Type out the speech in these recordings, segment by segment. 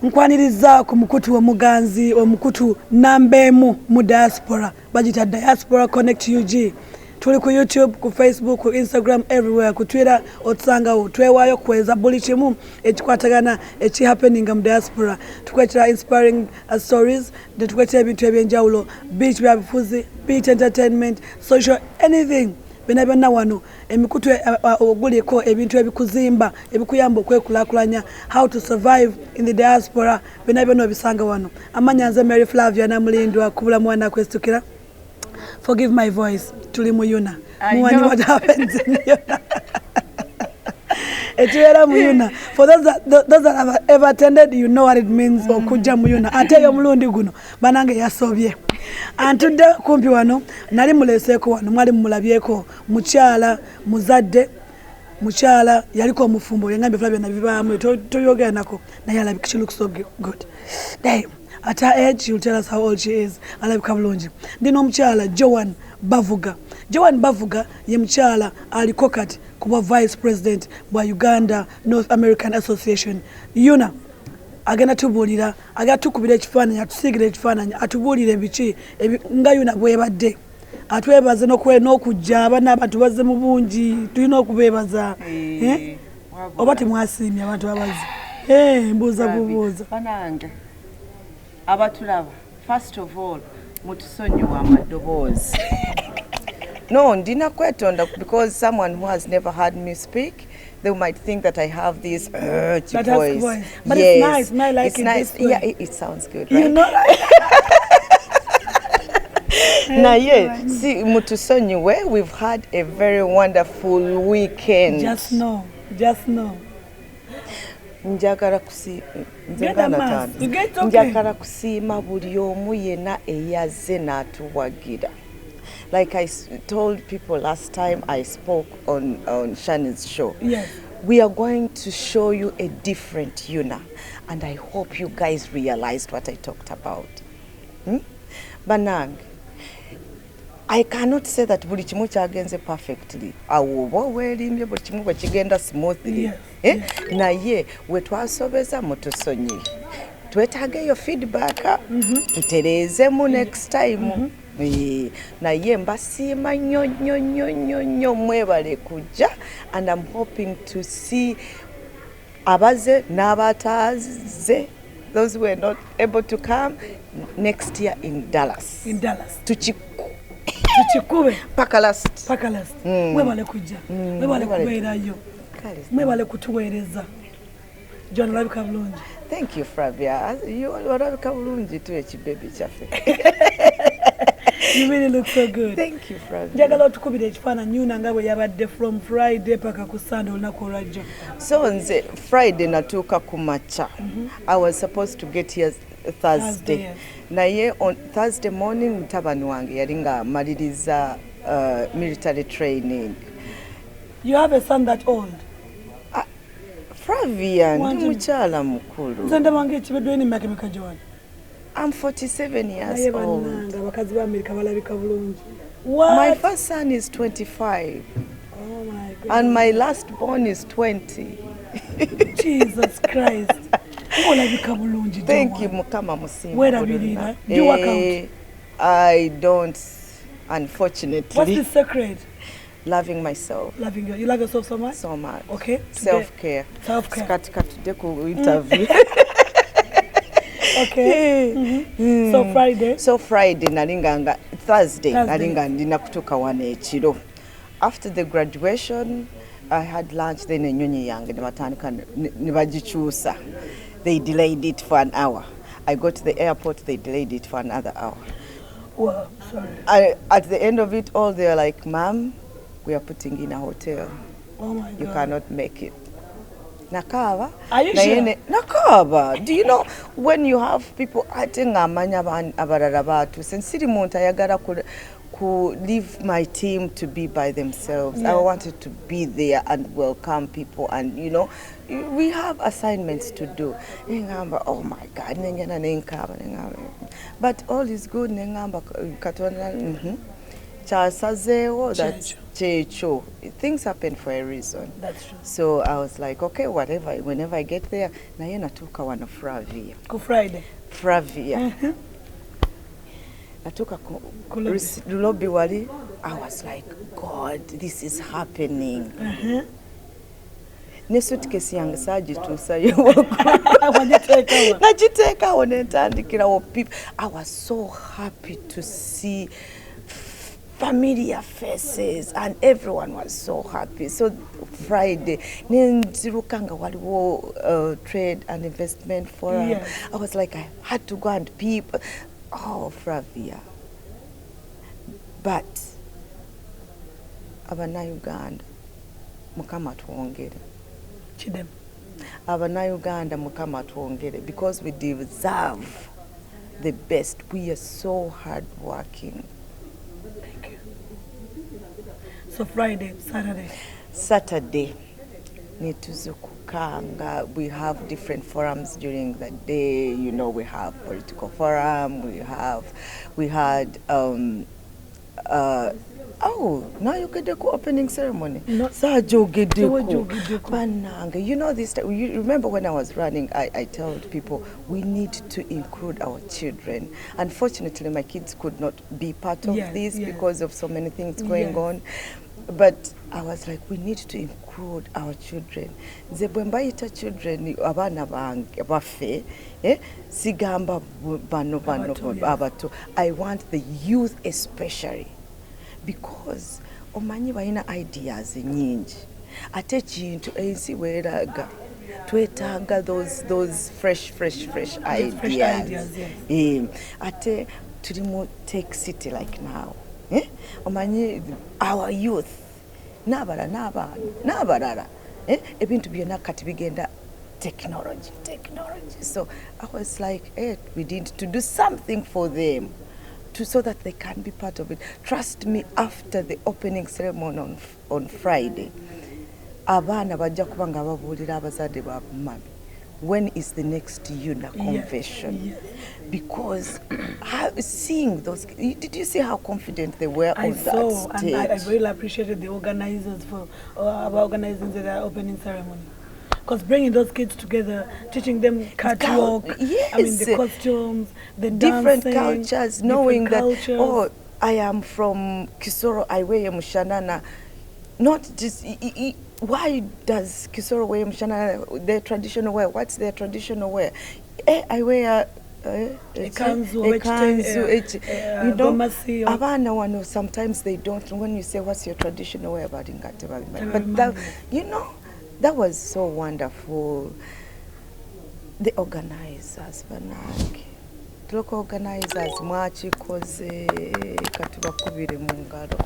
nkwaniriza ku mukutu omuganzi omukutu nambemu mu diaspora bagita Diaspora Connect UG. Tuli ku YouTube, ku Facebook, ku Instagram, everywhere, ku Twitter, otsangawo twewayo kweza buli kimu ekikwatagana eki happening mu diaspora. Tukwetera inspiring stories, tukwetera ebintu ebyenjawulo, beach byabifuzi, beach entertainment, social anything. Bena wano emikutu oguliko ebintu ebikuzimba ebikuyamba okwekulakulanya, how to survive in the diaspora, bena obisanga wano. Amanyanze Mary Flavia namulindwa kubula mwana kwestukira. Forgive my voice. Tuli mu Unaa. Muwani what happens in Unaa. Etuera mu Unaa. For those that have ever attended, you know what it means. Okuja mu Unaa. Ate yo mulundi guno banange yasobye. Antudde kumpi wano nali muleseeko wano mwali mulabyeko mukyala muzadde mukyala yaliko omufumbo yangambye Flavia nabibaamu toyogera nako naye alabika she looks so good. Damn. At her age, she'll tell us how old she is. Alabika bulungi. Ndino mchala Joan Bavuga. Joan Bavuga ye mchala aliko kati kuba vice president wa Uganda North American Association. Unaa agenda tubulira agatukubira ekifaananyi atusigira ekifaananyi atubulire biki nga Unaa bwebadde atwebaze n'okujja abana abantu bazze mu bungi tulina okubeebaza oba temwasiimye abantu abazi mbuuza bubuuza banange abatulaba first of all mutusonyiwa amadoboozi no ndina kwetonda because someone who has never heard me speak they might think that I have this voice. But yes. It's nice. I like it's it nice. This way. Yeah, it sounds good, right? You know, now, yeah, see, mutusonyiwe, we've had a very wonderful weekend. Just know. Njagala kusiima buli omu yenna eyazze n'atuwagira. Like I told people last time I spoke on Shani's show. Yes. We are going to show you a different Unaa, and I hope you guys realized what I talked about. Banang, I cannot say that buli kimu kyagenze perfectly. Awoba welimbye buli kimu bwe kigenda smoothly. Yes. Naye we twasobeza mutusonyi. Twetaaga eyo feedback. Tutereezemu next time. Naye mbasiima nnyo mwebale kujja, and I'm hoping to see abaze n'abataaze, those who were not able to come next year in Dallas. Tuchikube paka last. Mwebale kujja. Mwebale kubeerayo. Mwebale kutuweereza. Joan alabika bulungi. Thank you, Flavia. You alabika bulungi tu ekibebi kyaffe. You really look so good. Thank you, Flavia. Njagala otukubira ekifaananyi Unaa nga bwe yabadde from Friday paka ku Sunday olunaku olwajjo. So nze Friday natuuka ku makya. I was supposed to get here Thursday. Yes. Naye on Thursday morning mutabani wange yali nga amaliriza military training. You have a son that old? Flavia, ndi mukyala mukulu. Nze ndabange ekibedde ni myaka emeka Joan? I'm 47 years old. Abakazi ba America balabika bulungi. My first son is 25. Oh my God. And my last born is 20. Jesus Christ. Olabika bulungi. Thank you, Mukama Musimba. Where are you? Do you work out? I don't, unfortunately. What's the secret? Loving myself. Loving you. You love yourself so much? So much. Okay. Self-care. Self-care. Today ku interview. Okay. So Friday nalinganga Thursday nalinga ndina kutuka wane ekiro. After the graduation I had lunch, then enyonyi yange nebatandika nebagikyusa. They delayed it for an hour. I got to the airport, they delayed it for another hour. Wow, sorry. At the end of it all, they were like, "Ma'am, we are putting in a hotel. Oh my God. You cannot make it." Nakaba. Are you sure? Nakaba. Do you know when you have people acting amanya abarara batu sensiri muntu ayagala ku leave my team to be by themselves. Yeah. I wanted to be there and welcome people, and you know we have assignments to do. Oh my God, but all is good. kyasazeewo that's kyekyo. Things happen for a reason. That's true. So I was like, okay, whatever, whenever I get there, naye natuuka wano Fravia. Ku Friday. Fravia. Natuuka ku lobby wali. I was like, God, this is happening. Ne suitcase yange saagituusayo nagiteekawo nentandikirawo people. I was so happy to see familiar faces and everyone was so happy. So Friday nenziruka nga waliwo trade and investment forum. Yes. I was like, I had to go and people. Oh, Fravia. But Uganda, mukama tuwongere. Chidem. Uganda mukama tuwongere, because we deserve the best. We are so hard working. Thank you. So Friday, Saturday. Nituzukukanga. We have different forums during the day. You know, we have political forum. We had now you get the opening ceremony. You know this. You remember when I was running, I told people we need to include our children. Unfortunately, my kids could not be part of this because of so many things going on. But I was like, we need to include our children. Nze bwe mbayita children abaana bange baffe, sigamba bano abato. I want the youth especially, because omanyi balina ideas nyingi. Ate ekintu ensi weeraga twetaaga those fresh ideas. Ate tuli mu tech city like now. Omanyi our youth n'abalala ebintu byonna kati bigenda technology. So I was like, we need to do something for them so that they can be part of it. Trust me, after the opening ceremony on Friday, abaana bajja kuba nga babuulira abazadde baabwe, mami, when is the next Unaa convention? Yes. Because seeing those, did you see how confident they were on that stage? And I really appreciated the organizers for organizing the opening ceremony. Because bringing those kids together, teaching them catwalk, I mean the costumes, the different dancing, cultures, knowing that, I am from Kisoro, I wear mushanana. Not just, why does Kisoro wear mushanana, their traditional wear? What's their traditional wear? I wear ekanzu, you know, abana wano sometimes they don't. When you say what's your traditional wear, but that, you know, that was so wonderful. The organizers, banange, local organizers, mwakikoze katubakubire mu ngalo.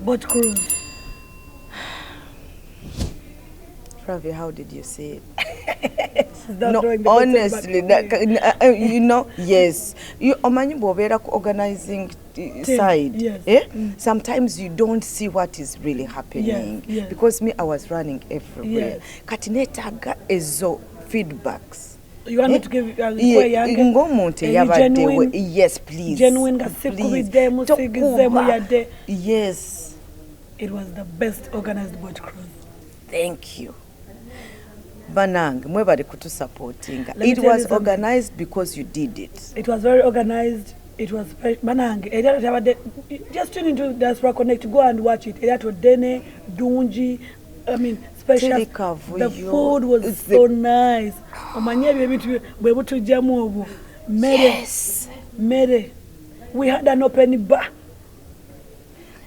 Boat cruise. Fravia, how did you say it? No, honestly, you know, yes. You omanyi bw'obeera ku organizing side. Yes. Sometimes you don't see what is really happening. Yes. Because me, I was running everywhere. Kati neetaaga ezo feedbacks. You want me to give ng'omuntu eyabaddewo. Yes, please. Genuine gasikubiddeemu sigizzeemu yadde. Yes. It was the best organized boat cruise. Thank you. Banang, mwebali kutu supporting. It was organized because you did it. It was very organized. It was Banang. Just tune into Diaspora Connect. Go and watch it. Dene, Dunji. I mean, special. The food was so nice. Yes. Mere. We had an open bar.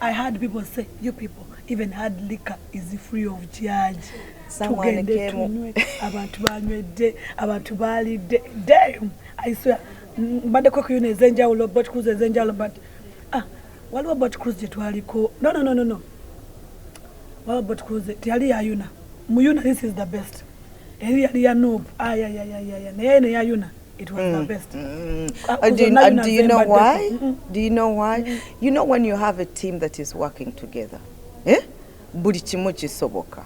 I had people say, you people even had liquor is free of charge. Someone came. Damn, I swear. But the cook is enjoyable, but cruise is enjoyable. But what about cruise? No. What about cruise? Tiali Unaa. Muyuna, this is the best. Area noob. Unaa. It was the best. Do you know why? Do you know why? You know when you have a team that is working together, buli kimu kisoboka.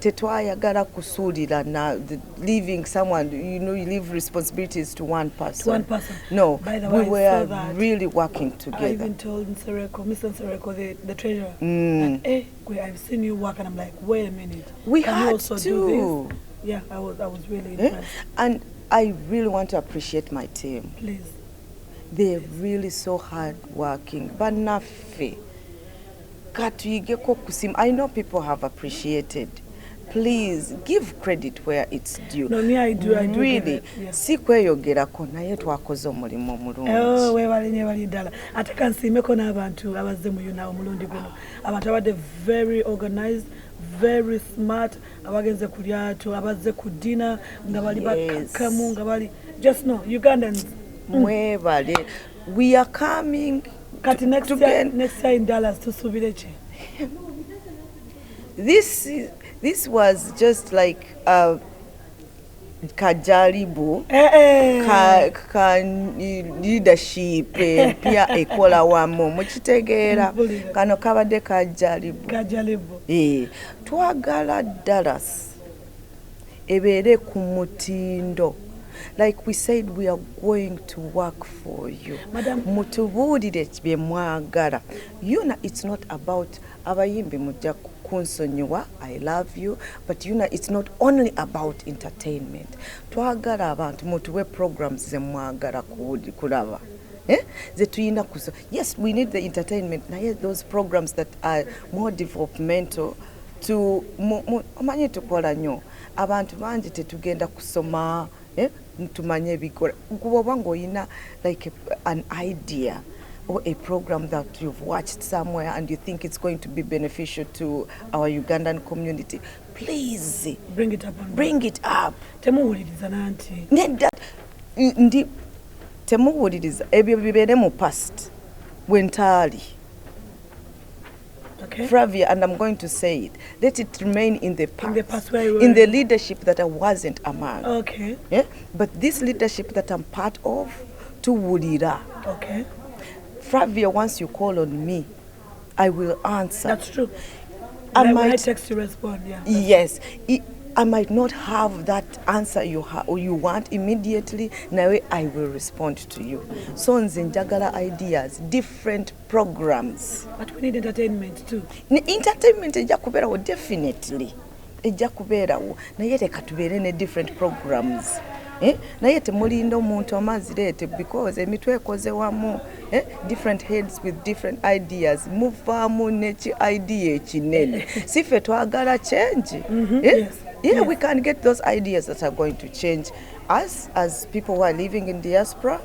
Tetwayagala kusuulira na leaving someone, you know, you leave responsibilities to one person. To one person. No, by the way, we were really working together. I even told Mr. Nsereko, the treasurer, that, hey, I've seen you work, and I'm like, wait a minute. We Can had you also to. do this? Yeah, I was really impressed. And I really want to appreciate my team. Please. They're really so hard working. Banafe. I know people have appreciated. Please give credit where it's due. No, me I do. Really. Si kweyogerako naye twakoze omulimu mulungi. Weebale ddala. Ate kansiimeko n'abantu abazze mu Unaa omulundi guno. Abantu abadde very organized, very smart, abagenze ku lyato, abazze ku dinner, nga bali bakakamu, nga bali just know Ugandans. Mwebale. We are coming. Kati next year in Dallas tusubire ki? This was just like kajaribu ka leadership pia ekola wamu mukitegeera kano kabadde kajaribu twagala Dallas ebeere ku mutindo. Like we said, we are going to work for you. Madam, mutubuulire bye mwagala. Unaa, it's not about abayimbi mujja kunsonyiwa, I love you, but Unaa, it's not only about entertainment. Twagala abantu mutuwe programs ze mwagala kulaba. Ze tuyina kuso. Yes, we need the entertainment. Naye those programs that are more developmental to omanye tukola nnyo. Abantu bangi tetugenda kusoma tumanye bikola kuba ngoyina like an idea or a program that you've watched somewhere and you think it's going to be beneficial to our Ugandan community, please bring it up. Temuwuliriza nanti nedda ndi temuwuliriza ebyo bibeere mu past wentaali. Okay. Flavia, and I'm going to say it, let it remain in the past, where in the leadership that I wasn't among. Okay. Yeah? But this leadership that I'm part of, to wulira. Okay. Flavia, once you call on me, I will answer. That's true. When I text you, respond, yeah. Yes. I might not have that answer you want immediately. Now I will respond to you. So nze njagala ideas, different programs. But we need entertainment too. Entertainment ejja kubeerawo definitely. Ejja kubeerawo. Naye leka tubeere ne different programs. Naye temulinda omuntu amazireete because emitwe ekoze wamu. Different heads with different ideas. Muvaamu neki idea ekinene. Si ffe twagala change. Yes. Yeah, we can get those ideas that are going to change us as people who are living in diaspora,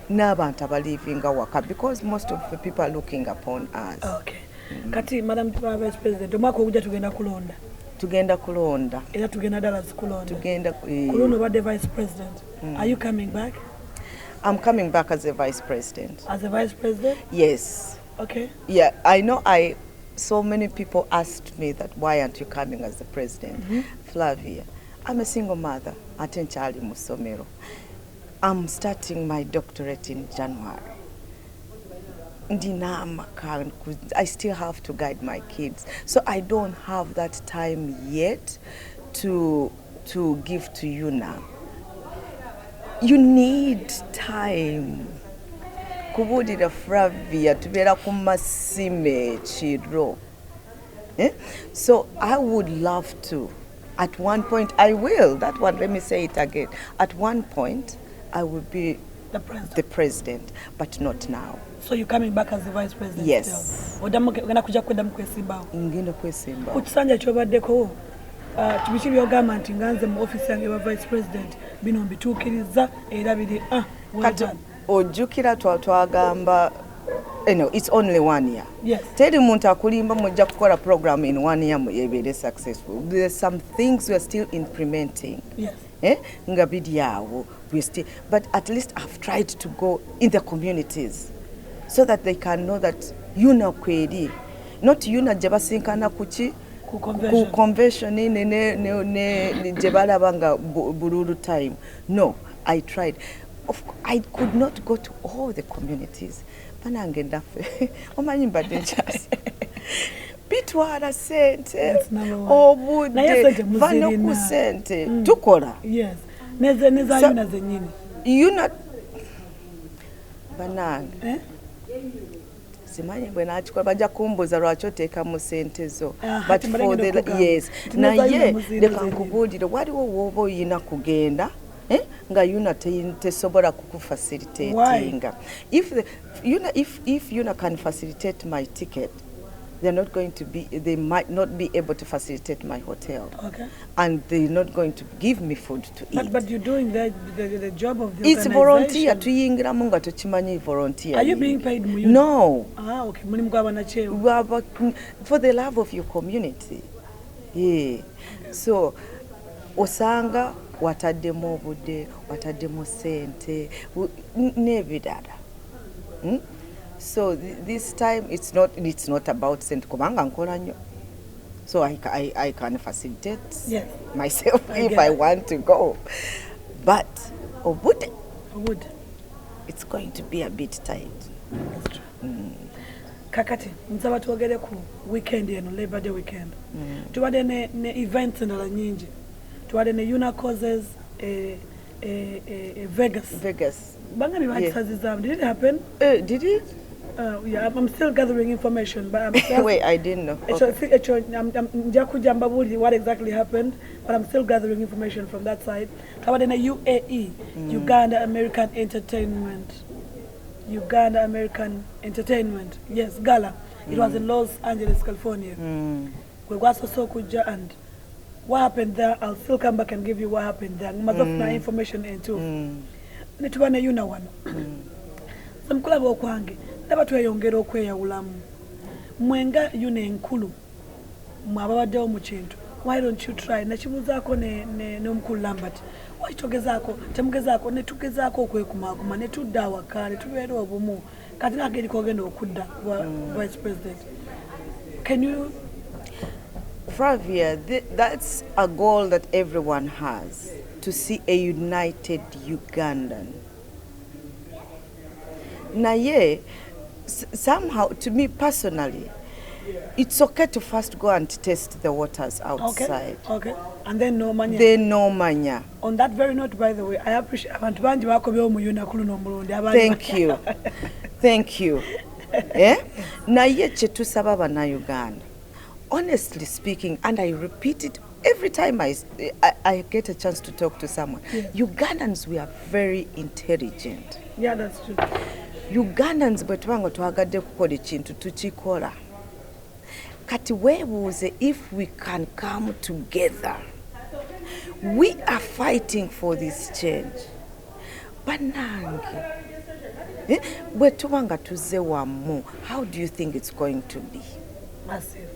n'abantu abaliving awaka, because most of the people are looking upon us. Okay. Kati, Madam Vice President, omwaka ogujja tugenda kulonda. Tugenda kulonda. Era tugenda Dallas kulonda. Tugenda kulonda obadde Vice President. Are you coming back? I'm coming back as a Vice President. As a Vice President? Yes. Okay. Yeah, I know so many people asked me that why aren't you coming as the president? Flavia, I'm a single mother. Ate nkyali mu ssomero. I'm starting my doctorate in January. Ndina amaka, I still have to guide my kids. So I don't have that time yet to give to Unaa. You need time. Kubulira Flavia tubeera ku masime kiro. So I would love to. At one point, I will. That one, let me say it again. At one point, I will be the president, but not now. So you're coming back as the Vice President? Yes. Ogenda kujja kwenda mu kwesimbawo? Ngenda kwesimbawo. Ku kisanja kyobaddeko, biki byogamba nti nganze mu office yange eba Vice President bino mbituukiriza era biri kati ojjukira twagamba it's only 1 year. Yes. Teri muntu akulimba mujja kukola program in 1 year ebeere successful. There's some things we are still implementing. Yes. Nga bidi awo but at least I've tried to go in the communities so that they can know that Unaa kweri, not Unaa gye basinkana kuki ku convention ne gye balaba nga bululu time. No, I tried. I could not go to all the communities. Banange ndaffe omanyi mbadde nkyasi bitwala sente That's number one. obudde Naye sente vano ku muzirina. sente tukola Yes. Neza So- Yuna zenyini. Yuna banange Eh? simanyi bwe nakikola bajja kumbuuza lwaki oteeka mu sente zo Ah, but kati for mbalengera the okugamba. yes Nti neza Yuna naye muzirina leka zenyini. nkubuulire waliwo wooba oyina kugenda nga Yuna tesobola kukufacilitatinga if Yuna can facilitate my ticket they might not be able to facilitate my hotel. Okay. And they're not going to give me food to eat. But you're doing the job of the It's organization. volunteer. Tuyingiramu nga tokimanyi volunteer. Are you being paid mu Yuna? No. Ah, okay. Mulimu gw'abaana kyewa. We are working for the love of your community. Yeah. So osanga wataddemu obudde, wataddemu sente, n'ebirala. So this time it's not about sente kubanga nkola nnyo. So I can facilitate myself if I want to go. But obudde, it's going to be a bit tight. That's true. Kakati nsaba twogere ku weekend eno Labor Day weekend. Tubadde ne events endala nyingi. Tubadde ne Unaa causes Vegas. Bangani bagisazizaamu. Did it happen? Did it? Yeah, I'm still gathering information, but I'm wait, I didn't know. Okay. What exactly happened, but I'm still gathering information from that side. How about in the UAE, Uganda American Entertainment, yes, Gala. It was in Los Angeles, California. We got so kuja, and what happened there, I'll still come back and give you what happened there. Information into. Nitubane Unaa one. Some club okwange. Ndaba tweyongera okweyawulamu. Mwenga Unaa enkulu mwababaddewo mu kintu. Why don't you try? Nakibuuzaako n'omukulu Lambert. Why temugezaako netugezaako okwekumaakuma ne tudda awaka ne tubeera obumu. Kati nageriko ogenda okudda Vice President. Can you? Flavia, that's a goal that everyone has, to see a united Ugandan. Naye, somehow, to me personally, it's okay to first go and test the waters outside. Okay. And then no manya. On that very note, by the way, I appreciate abantu bangi bakobewo mu Unaa kulu n'omulundi. Thank you. Naye kye tusaba bannayuganda. Honestly speaking, and I repeat it every time I get a chance to talk to someone, Ugandans, we are very intelligent. Yeah, that's true. Ugandans bwe tubanga twagadde kukola ekintu tukikola. Kati weebuuze if we can come together. We are fighting for this change. Bannange, bwe tubanga tuzze wamu, how do you think it's going to be? Massive.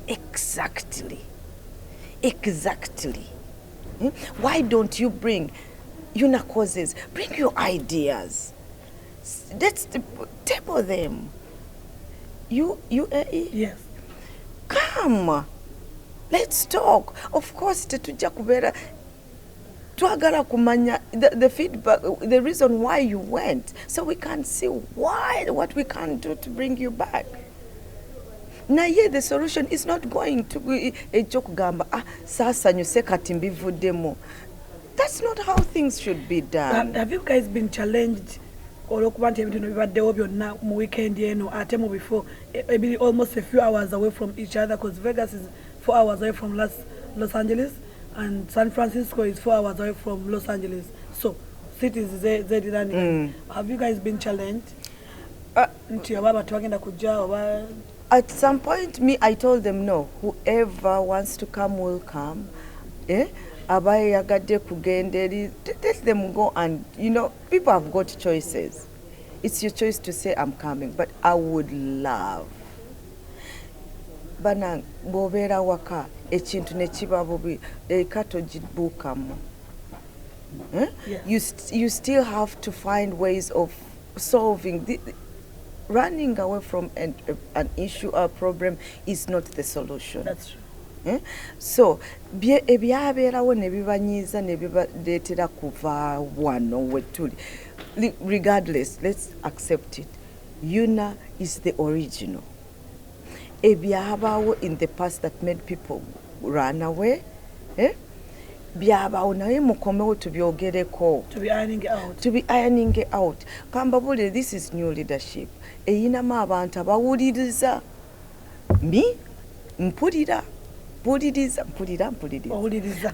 Exactly. Why don't you bring Unaa causes? Bring your ideas. Let's table them. UAE? Yes. Come. Let's talk. Of course, tetuja kubera twagala kumanya the feedback, the reason why you went, so we can see what we can do to bring you back. Naye the solution is not going to be ekokugamba sasa nyuse kati mbivuddemu. That's not how things should be done. Have you guys been challenged olwokuba nti ebintu bibaddewo byonna mu weekend eno ate mu before maybe almost a few hours away from each other, because Vegas is 4 hours away from Los Angeles and San Francisco is 4 hours away from Los Angeles, so cities zediraning. Have you guys been challenged nti oba abantu bagenda kujja oba? At some point, I told them no. Whoever wants to come will come. Abaye yagadde kugenderi, let them go, and people have got choices. It's your choice to say I'm coming, but I would love. Bana bobera waka ekintu ne kiba bubi ekato jibukamu. You still have to find ways of solving running away from an issue or problem is not the solution. That's true. So, ebyabeerawo ne bibanyiiza ne bibadeetera kuva wano wetuli. Regardless, let's accept it. Unaa is the original. Ebyabawo in the past that made people run away. Byabawo naye mukomewo tubyogereko. To be ironing it out. To be ironing it out. Kambabule, this is new leadership. Eyinamu abantu abawuliriza. Mpulira.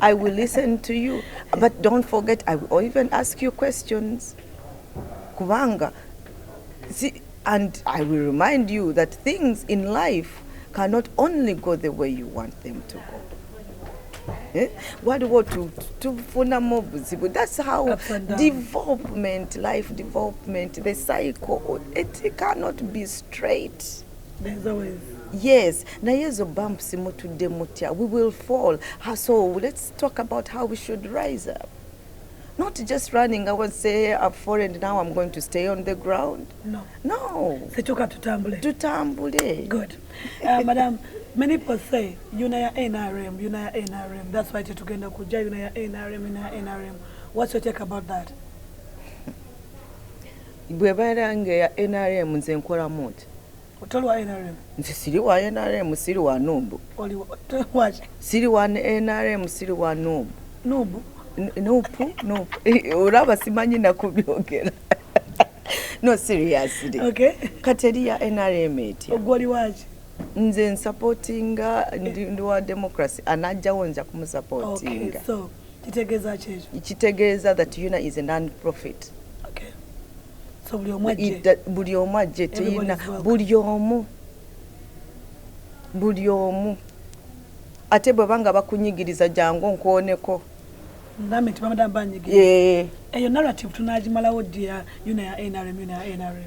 I will listen to you. But don't forget, I will even ask you questions. Kubanga. See, and I will remind you that things in life cannot only go the way you want them to go. What to that's how development, life development, the cycle, it cannot be straight. There's always. Yes, na yezo bumps mutudde mutya, we will fall. So let's talk about how we should rise up. Not just running, I would say I've fallen, now I'm going to stay on the ground. No. Tutambule. Good. Madam, many people say, Unaa NRM. That's why Tugenda Kuja, Unaa NRM. What's your take about that? Bwebarange ya NRM nze nkola muti. Otoli wa NRM? Nze siri wa NRM, siri wa Nubu. What? Siri wa NRM, siri wa Nubu. Nubu? Nupu. Uraba simanyi na kubyogera. No, seriously. Okay. Kateri ya NRM eti. Ogwali waji? Nze supportinga ndiwa democracy. Anajjawo nja kumusupportinga. Okay, so, kitegeeza chejo? Kitegeeza that Unaa is a non-profit. Okay. So, buli omu ajje teyina. Buli omu. Ate bwebanga bakunyigiriza jangu nkwoneko. Ndameti bamada mbanyigiriza. Eyo narrative tunagimalawo dia Unaa NRM.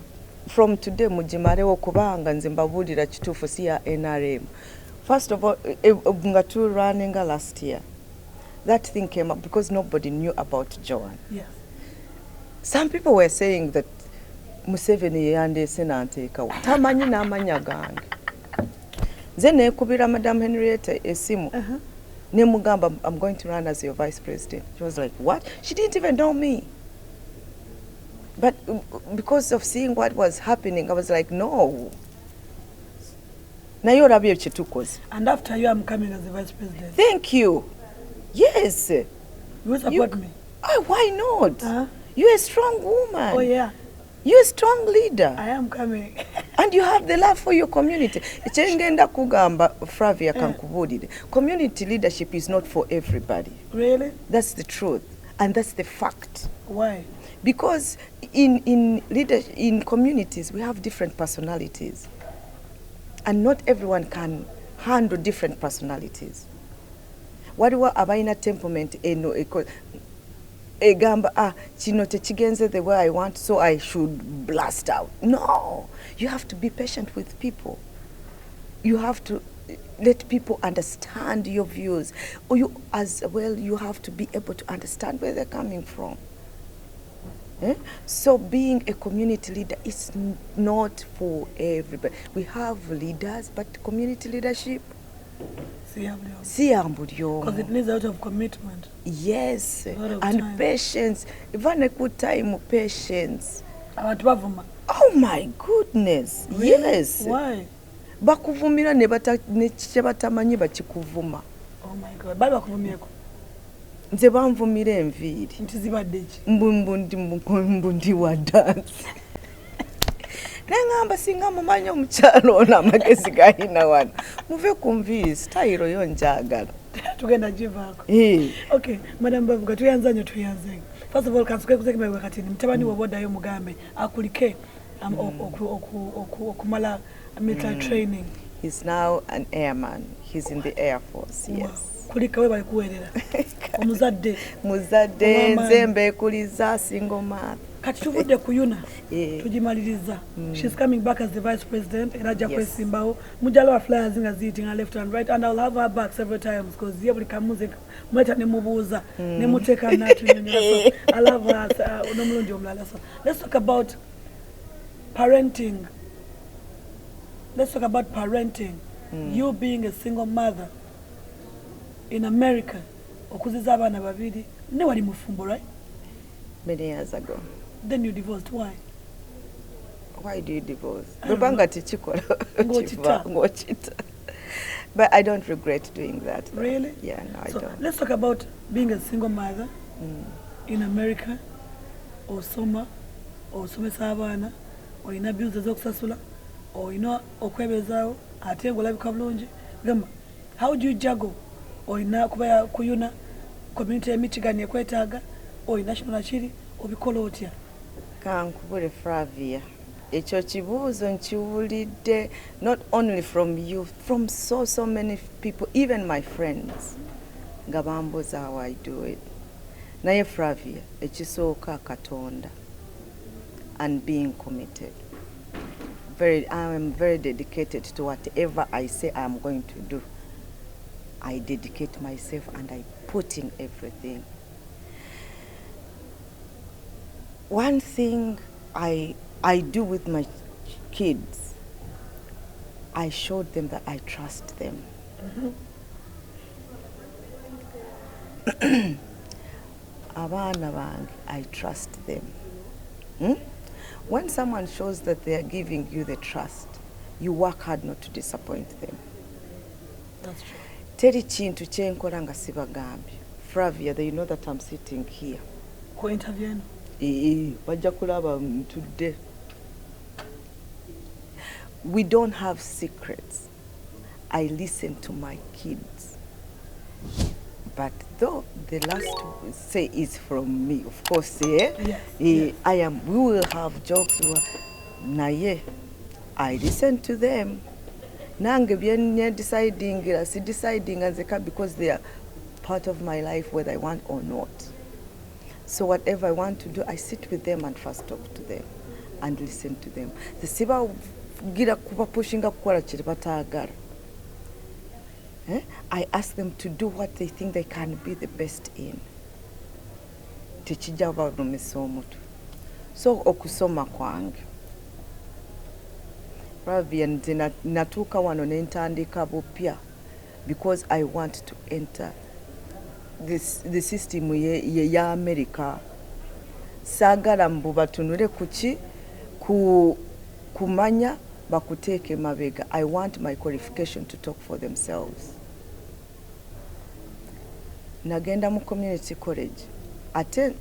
From today mujimalewo kubanga nze mbabulira kituufu si ya NRM. First of all, nga tu running last year. That thing came up because nobody knew about Joan. Yes. Some people were saying that Museveni yandese nanteekawo. Tamanyi n'amanya gange. Nze neekubira Madam Henrietta esimu. Nemugamba, I'm going to run as your vice president. She was like, what? She didn't even know me. But because of seeing what was happening, I was like, no. And after you, I'm coming as the vice president. Thank you. Yes. You will support me? Oh, why not? You're a strong woman. Oh, yeah. You're a strong leader. I am coming. And you have the love for your community. Chengenda kugamba Flavia kankubulire. Community leadership is not for everybody. Really? That's the truth. And that's the fact. Why? Because in communities, we have different personalities. And not everyone can handle different personalities. Waliwo abayina temperament eno egamba kino tekigenze the way I want, so I should blast out. No, you have to be patient with people. You have to let people understand your views. Or you as well, you have to be able to understand where they're coming from. So being a community leader is not for everybody. We have leaders, but community leadership, because it needs a lot of commitment. Yes, and time. Patience. Even a good time, patience. Oh my goodness. Really? Yes. Why? Bakuvumira nebatamanyi bakikuvuma. Oh my God. Bali bakuvumireko. Nze banvumira enviiri. Nti zibadde ki? Mbundi wa dance. Nengamba singa mumanyi omukyalo ono amagezi gayina wano. Muve ku nviiri, style yo njagala. Tugenda givaako. Okay, Madam Bavuga, tuyanze. First of all, kansuke kuzekima wakati ni mtabani wabodayo mugambe akulike okumala military training. He's now an airman. He's in the Air Force, yes. Kulika we bali kuwerera. Omuzadde. Muzadde nzembe kuliza single mother. Kati tuvudde ku Unaa. Tujimaliriza. She's coming back as the vice president. Eraja kwesimbawo. Mujalo wa flyers nga ziitinga left and right, and I'll have her back several times because ye buli kamuze mweta ne mubuuza ne muteka natunyonyera. I love her nomulundi omulala. So let's talk about parenting. You being a single mother in America, okuziza abana babiri, ne wali mufumbo, right? Many years ago. Then you divorced. Why? why do you divorce? Ngochita. Ngochita. But I don't regret doing that. Though. Really? Yeah, no, I so don't. Let's talk about being a single mother in America, or summer, or somesa abaana, or ina bills ezokusasula, or ina okwebezaawo, ate ng'olabika bulungi. Gamba, how do you juggle? Or ina kuba kuyuna community ya Michigan ekwetaaga, or national chiri, obikola otya? Kankubule Flavia. Ekyo kibuuzo nkiwulidde not only from you, from so many people, even my friends. Nga bambuuza how I do it. Naye Flavia, ekisooka Katonda and being committed. I am very dedicated to whatever I say I am going to do. I dedicate myself and I put in everything. One thing I do with my kids, I showed them that I trust them. Abaana bange, I trust them. When someone shows that they are giving you the trust, you work hard not to disappoint them. That's true. Teri kintu kyenkola nga sibagambye. Flavia, they know that I'm sitting here. Ko interview eno? Bajja kulaba ntudde. We don't have secrets. I listen to my kids. But though the last say is from me, of course, Yes. We will have jokes. Naye, I listen to them. Nange byenye deciding nzeka because they are part of my life, whether I want or not. So whatever I want to do, I sit with them and first talk to them and listen to them. The siba gira kuba pushinga kukola kiri bataagala. I ask them to do what they think they can be the best in. Tekijja balumisa omutu. So okusoma kwange. Flavia nze natuuka wano nentandika bupya because I want to enter the system ya America. Saagala mbu batunule kuki kumanya bakuteeke mabega. I want my qualification to talk for themselves. Nagenda mu community college. Ate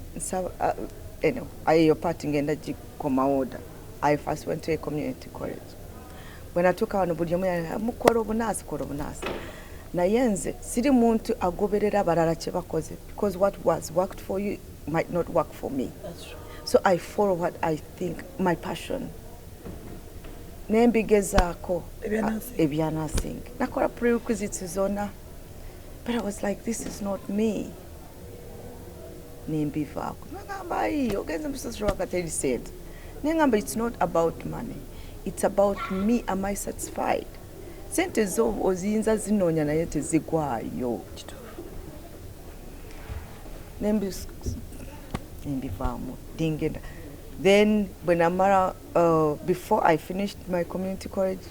anyway, ayo part ngenda gikoma order. I first went to a community college. When I took out buli omu mukola obunaasi kola obunaasi. Naye nze siri muntu agoberera abalala kye bakoze because what was worked for you might not work for me. That's true. So I follow what I think, my passion. Nembigezaako ebya nursing. Nakola prerequisites zonna. But I was like, this is not me. Nembivaako. Nagamba ayi ogenze musasiro wakateri said. Nengamba it's not about money. It's about me, am I satisfied? Sente zo oziyinza zinoonya naye tezigwayo. Nembivaamu. Dingenda. Then when before I finished my community college,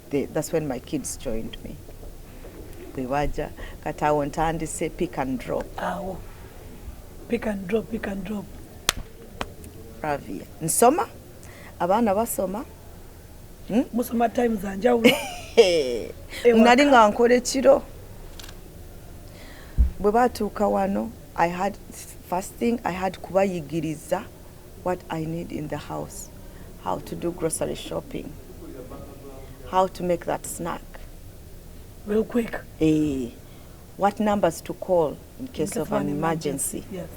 that's when my kids joined me. Bwebaja katawo ntandise pick and drop. Awo. Pick and drop. Flavia. Nsoma? Abaana basoma? Musoma times anjawulo. Nali nga nkola ekiro. Bwe batuuka wano, first thing I had kubayigiriza what I need in the house. How to do grocery shopping. How to make that snack. Real quick. What numbers to call in case of an emergency. Yes.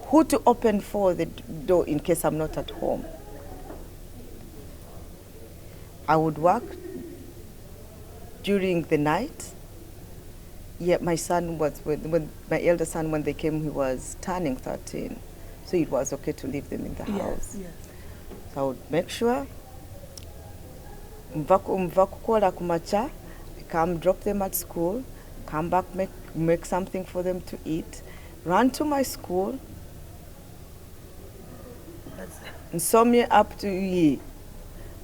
Who to open for the door in case I'm not at home. I would work during the night. Yeah, my son was, when my elder son, when they came, he was turning 13. So it was okay to leave them in the house. Yes. So I would make sure, mva kukola kumacha, come drop them at school, come back, make something for them to eat, run to my school, nsomye up to ye.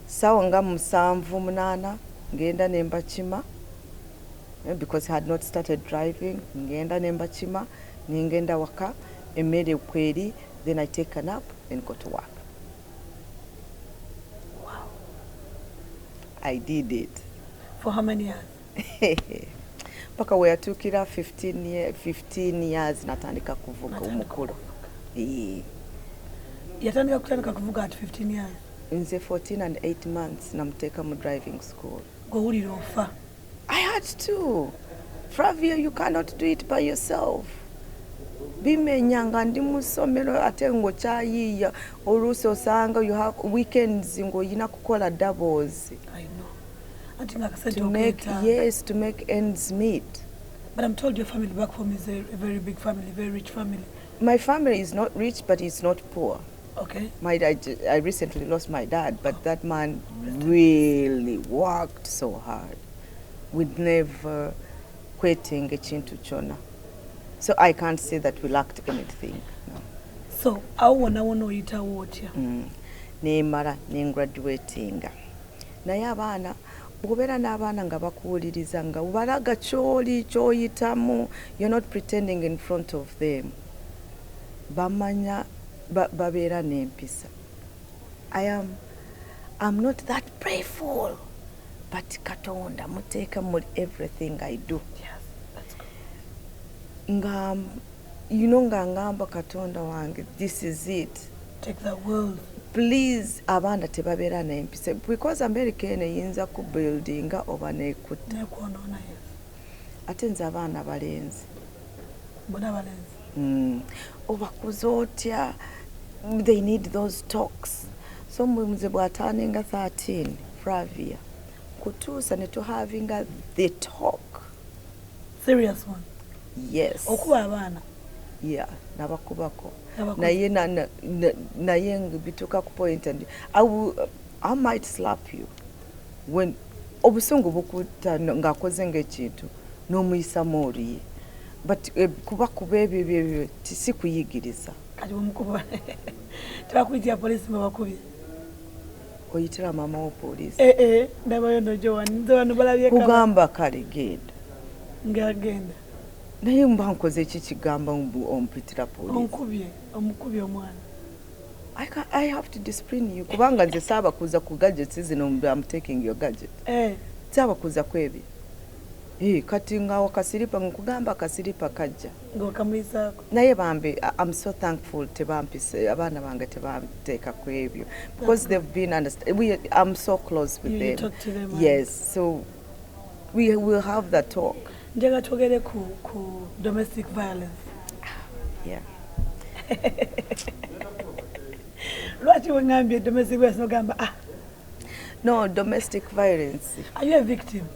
Sawa nga 7-8 ngenda nembachima because I had not started driving. Ngenda nembachima, ngenda waka, emmere kweri, then I take a nap and go to work. I did it. For how many years? Paka we yatukira 15 years natandika kuvuga omukulu. Yatandika kutandika kuvuga at 15 years. Nze 14 and 8 months namuteka mu driving school. Gowulira ofa. I had to. Flavia, you cannot do it by yourself. Bimenyanga ndi musomero ate ngokyayiiya oluusi osanga you have weekends ng'olina kukola doubles. I know. Auntie Ngaka said to make to make ends meet. But I'm told your family back home is a very big family, very rich family. My family is not rich, but it's not poor. Okay. I recently lost my dad, but that man really worked so hard. We'd never quitting ekintu kyonna. So I can't say that we lacked anything. No. So, how wona oyita wotya? Nemara graduatinga. Naye abaana bw'obeera n'abaana nga bakuwuliriza nga ubalaga ky'oli ky'oyitamu, you're not pretending in front of them. Bamanya babeera n'empisa. I'm not that prayerful, but Katonda muteeka mu everything I do. Yes, that's Nga good. nga ngamba Katonda wange, this is it. Take the world. Please abaana tebabeera n'empisa because America eno eyinza ku buildinga oba n'ekutta. Nekwonoona, yes. Ate nze abaana balenzi. Bona balenzi. Obakuza otya, they need those talks. So mwenze bw'ataaninga 13, Flavia, kutuusa ne tuhavinga the talk. Serious one? Yes. Okuba abaana? Yeah, nabakubako. Naye bituka ku point and I might slap you when obusungu bukuta ng'akoze ng'ekintu n'omuyisamu oliye. But kuba ebyo tisikuyigiriza. Kati bwemukuba tebakuyitira poliisi mubakubye? Oyitira mama wo poliisi. Ndabayo no Joan, nze wano balabye kaba. Kugamba kale genda. Ngagenda. Naye mba nkoze eki kigamba ompitira poliisi. Omukubye omwana. I have to discipline you. Kubanga nze saaba kuza ku gadgets zino, I'm taking your gadget. Saaba kuza kwebyo. Kati nga wakasiripa nkugamba akasiripa kajja. Ng'okamuyisaako. Naye bambi, I'm so thankful tebampise abaana bange tebanteeka ku ebyo. Because they've been I'm so close with them. You talk to them. Yes, so we will have that talk. Njagala twogere ku domestic violence. Yeah. Lwaki wengambye domestic violence nogamba No, domestic violence. Are you a victim?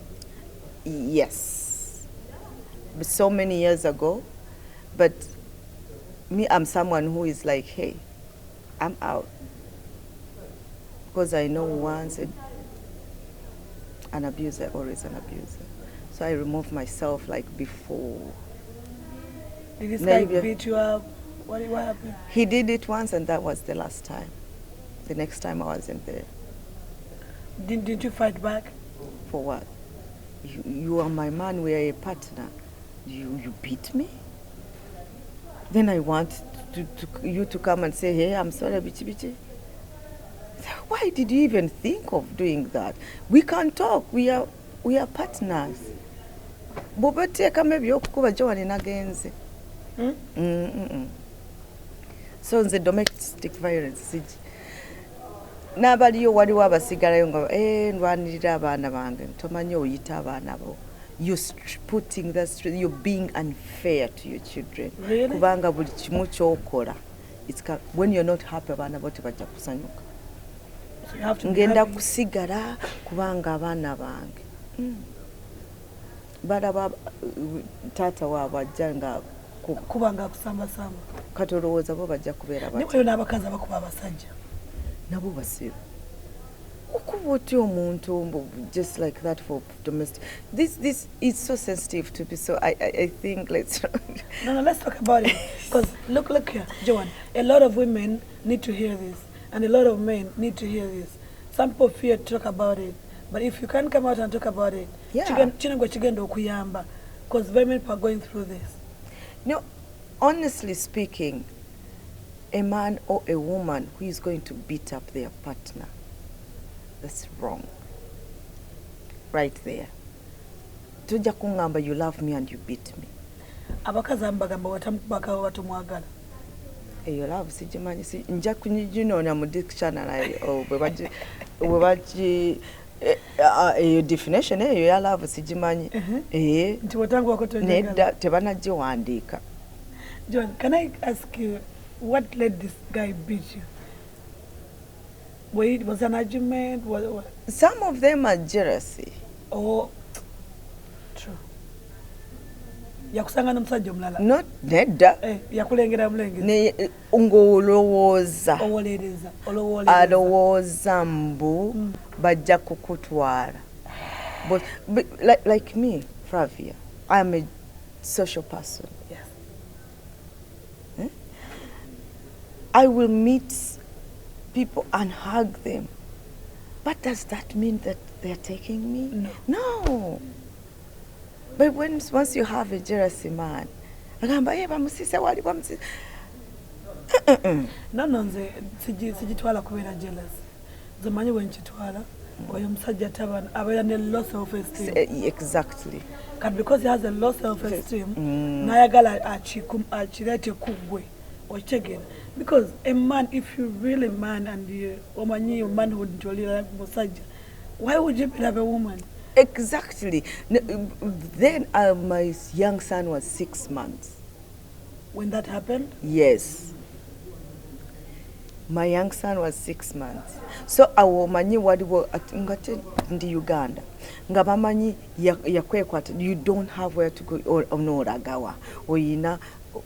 Yes. But so many years ago. But me, I'm someone who is like, hey, I'm out. Because I know once an abuser, always an abuser. So I remove myself like before. Did this guy beat you up? What happened? He did it once and that was the last time. The next time I wasn't there. Didn't you fight back? For what? You are my man, we are a partner. You beat me? Then I want you to come and say, hey, I'm sorry, bichi. Why did you even think of doing that? We can talk, we are partners. Bobateka maybe okukuba Joan nagenze. So the domestic violence. Nabaliyo waliwo abasigalayo nga ndwanirira abaana bange tomanyi oyita abaana bo. You're putting that you're being unfair to your children. Really? Kubanga buli kimu kyokola. When you're not happy abaana bo tebajja kusanyuka. So you have to ngenda kusigala kubanga abaana bange. Balaba taata waabwe ajja nga kubanga kusamba-samba. Kati olowooza bo bajja kubeera bati. Niwayo n'abakazi abakuba abasajja. Nabo basiru. Okuba otya omuntu just like that for domestic. This is so sensitive to me, so I think let's... No, let's talk about it. Because look here, Joan, a lot of women need to hear this, and a lot of men need to hear this. Some people fear to talk about it, but if you can come out and talk about it, yeah. Because very many people are going through this. No, honestly speaking, a man or a woman who is going to beat up their partner, that's wrong. right there. Tujja kungamba you love me and you beat me. Abakazi ambagamba watamubaka watumwagala. Eyo love sigimanyi nja kunyinona mu dictionary bwe baji eyo definition eyo ya love sigimanyi. Nti watangu wakotojagala. Nedda tebanagiwandiika. Joan, can I ask you what led this guy beat you? Was it an argument? Some of them are jealousy. Oh, true. Yakusanga n'omusajja omulala. Not nedda. Yakulengera mulengera. Ne ng'olowooza. Owolereza. Alowooza mbu bajja kukutwala. But like me, Flavia, I'm a social person. Yes. I will meet people and hug them. But does that mean that they're taking me? No. But once you have a jealousy man, agamba bamusise wali bamusise. No, sijitwala kubeera jealous. Nze manyi bwe nkitwala oyo musajja abeera ne low self-esteem. Exactly. But because he has a low self-esteem, nayagala akireete kuggwe. Okitegera. Because a man, if you're really man and omanyi manhood nti olira musajja, why would you have a woman? Exactly. Then my young son was 6 months. When that happened? Yes. My young son was 6 months. So awomanyi waliwo ngate ndi Uganda. Nga bamanyi yakwekwata, you don't have where to go onoragawa. Oyina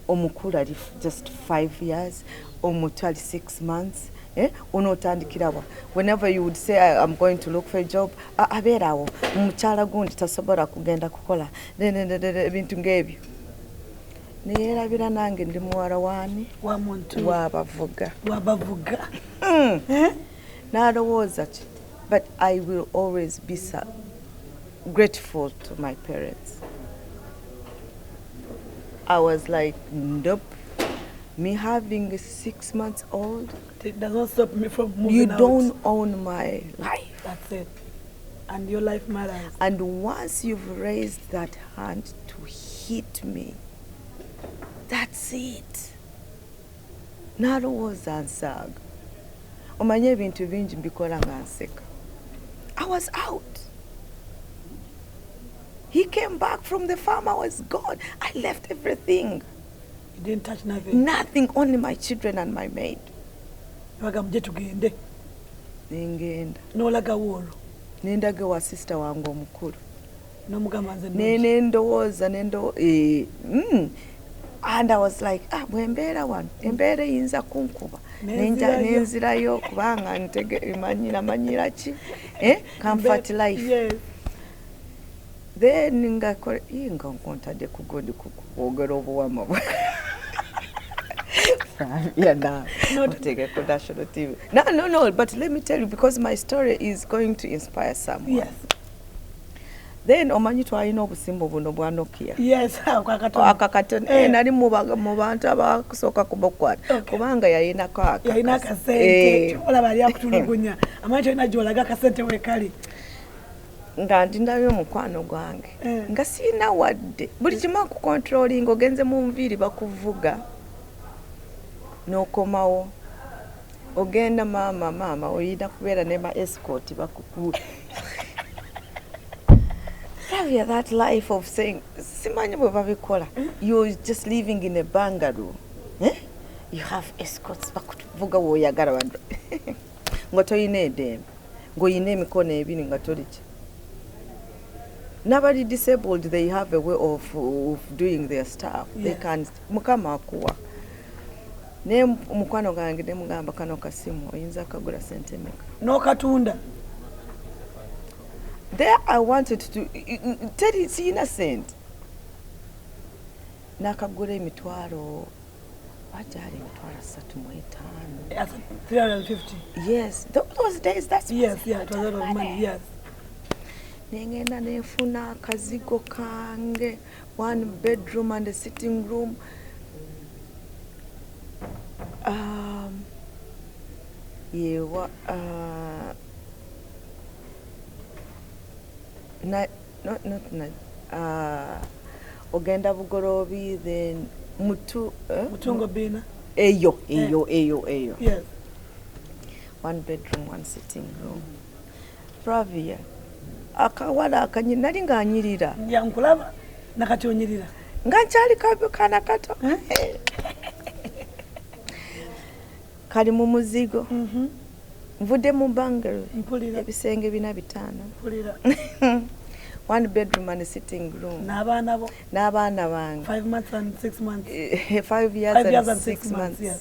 omukulu ali just 5 years, omuto ali 6 months. Onotandikirawa. Whenever you would say I'm going to look for a job, abeerawo mukyala gundi tasobola kugenda kukola ebintu ng'ebyo. Neerabira nange ndi muwala waani wa muntu wa Bavuga. N'alowooza ki, but I will always be grateful to my parents. I was like, nope. Me having a 6 months old, it does not stop me from moving you out. don't own my life. That's it. And your life matters. And once you've raised that hand to hit me, that's it. Nalowooza nsaga. Omanye ebintu bingi mbikola nga nseka. I was out. He came back from the farm. I was gone. I left everything. You didn't touch nothing? Nothing, only my children and my maid. Bagamuje tugende. Nengenda. N'olaga wolo. Nendaga wa sister wange omukulu. N'omugamba nze nendowooza and I was like, bwembeera wano embeera eyinza kunkuba nenzirayo kubanga namanyira ki comfort life. Yes. Then nga nkontadde kugondi kukwogera obuwama bwe. No, but let me tell you, because my story is going to inspire someone. Yes. Then omanyi twalina obusimba buno bwa Nokia. Yes, akakatono. Nali mu bantu abakusooka kubukwata kubanga yayinako akasente. Olaba ali akutulugunya. Amanyi olina gy'olaga akasente weekali. Nga ndinayo omukwano gwange nga siina wadde buli kimu akukontrolling, ogenze mu nviiri bakuvuga n'okomawo ogenda maama oyina kubeera ne ma escort bakuku. Have that life of saying simanyi bwe babikola, you're just living in a bungalow, you have escorts bakuvuga woyagala wadde nga toyina eddembe ng'oyina emikono ebiri nga toli ki. Nobody disabled, they have a way of doing their stuff. Yes. They can mukama akuwa. Ne mukwano gange ne mugamba kano kasimu oyinza kagula sente meka. No katunda. There I wanted to tell it's innocent. Nakagula emitwalo wajali emitwalo 35. 350. Yes, those days that's yes, yeah, it was a lot of money. Yes. Nengenda nefuna akazigo kange, 1 bedroom and a sitting room. not ogenda bugorobi then Mutungo Bina. Eyo. Yes. 1 bedroom, 1 sitting room. Bravia. Akawala akanyi nali nganyirira. Ya nkulaba nakati onyirira. Nganchali kana kato. Kali mu muzigo. Mvudde mu bungalow. Ebisenge bina bitano. 1 bedroom and a sitting room. N'abaana bo. N'abaana bange. 5 months and 6 months. 5 years and 6 months. Yes.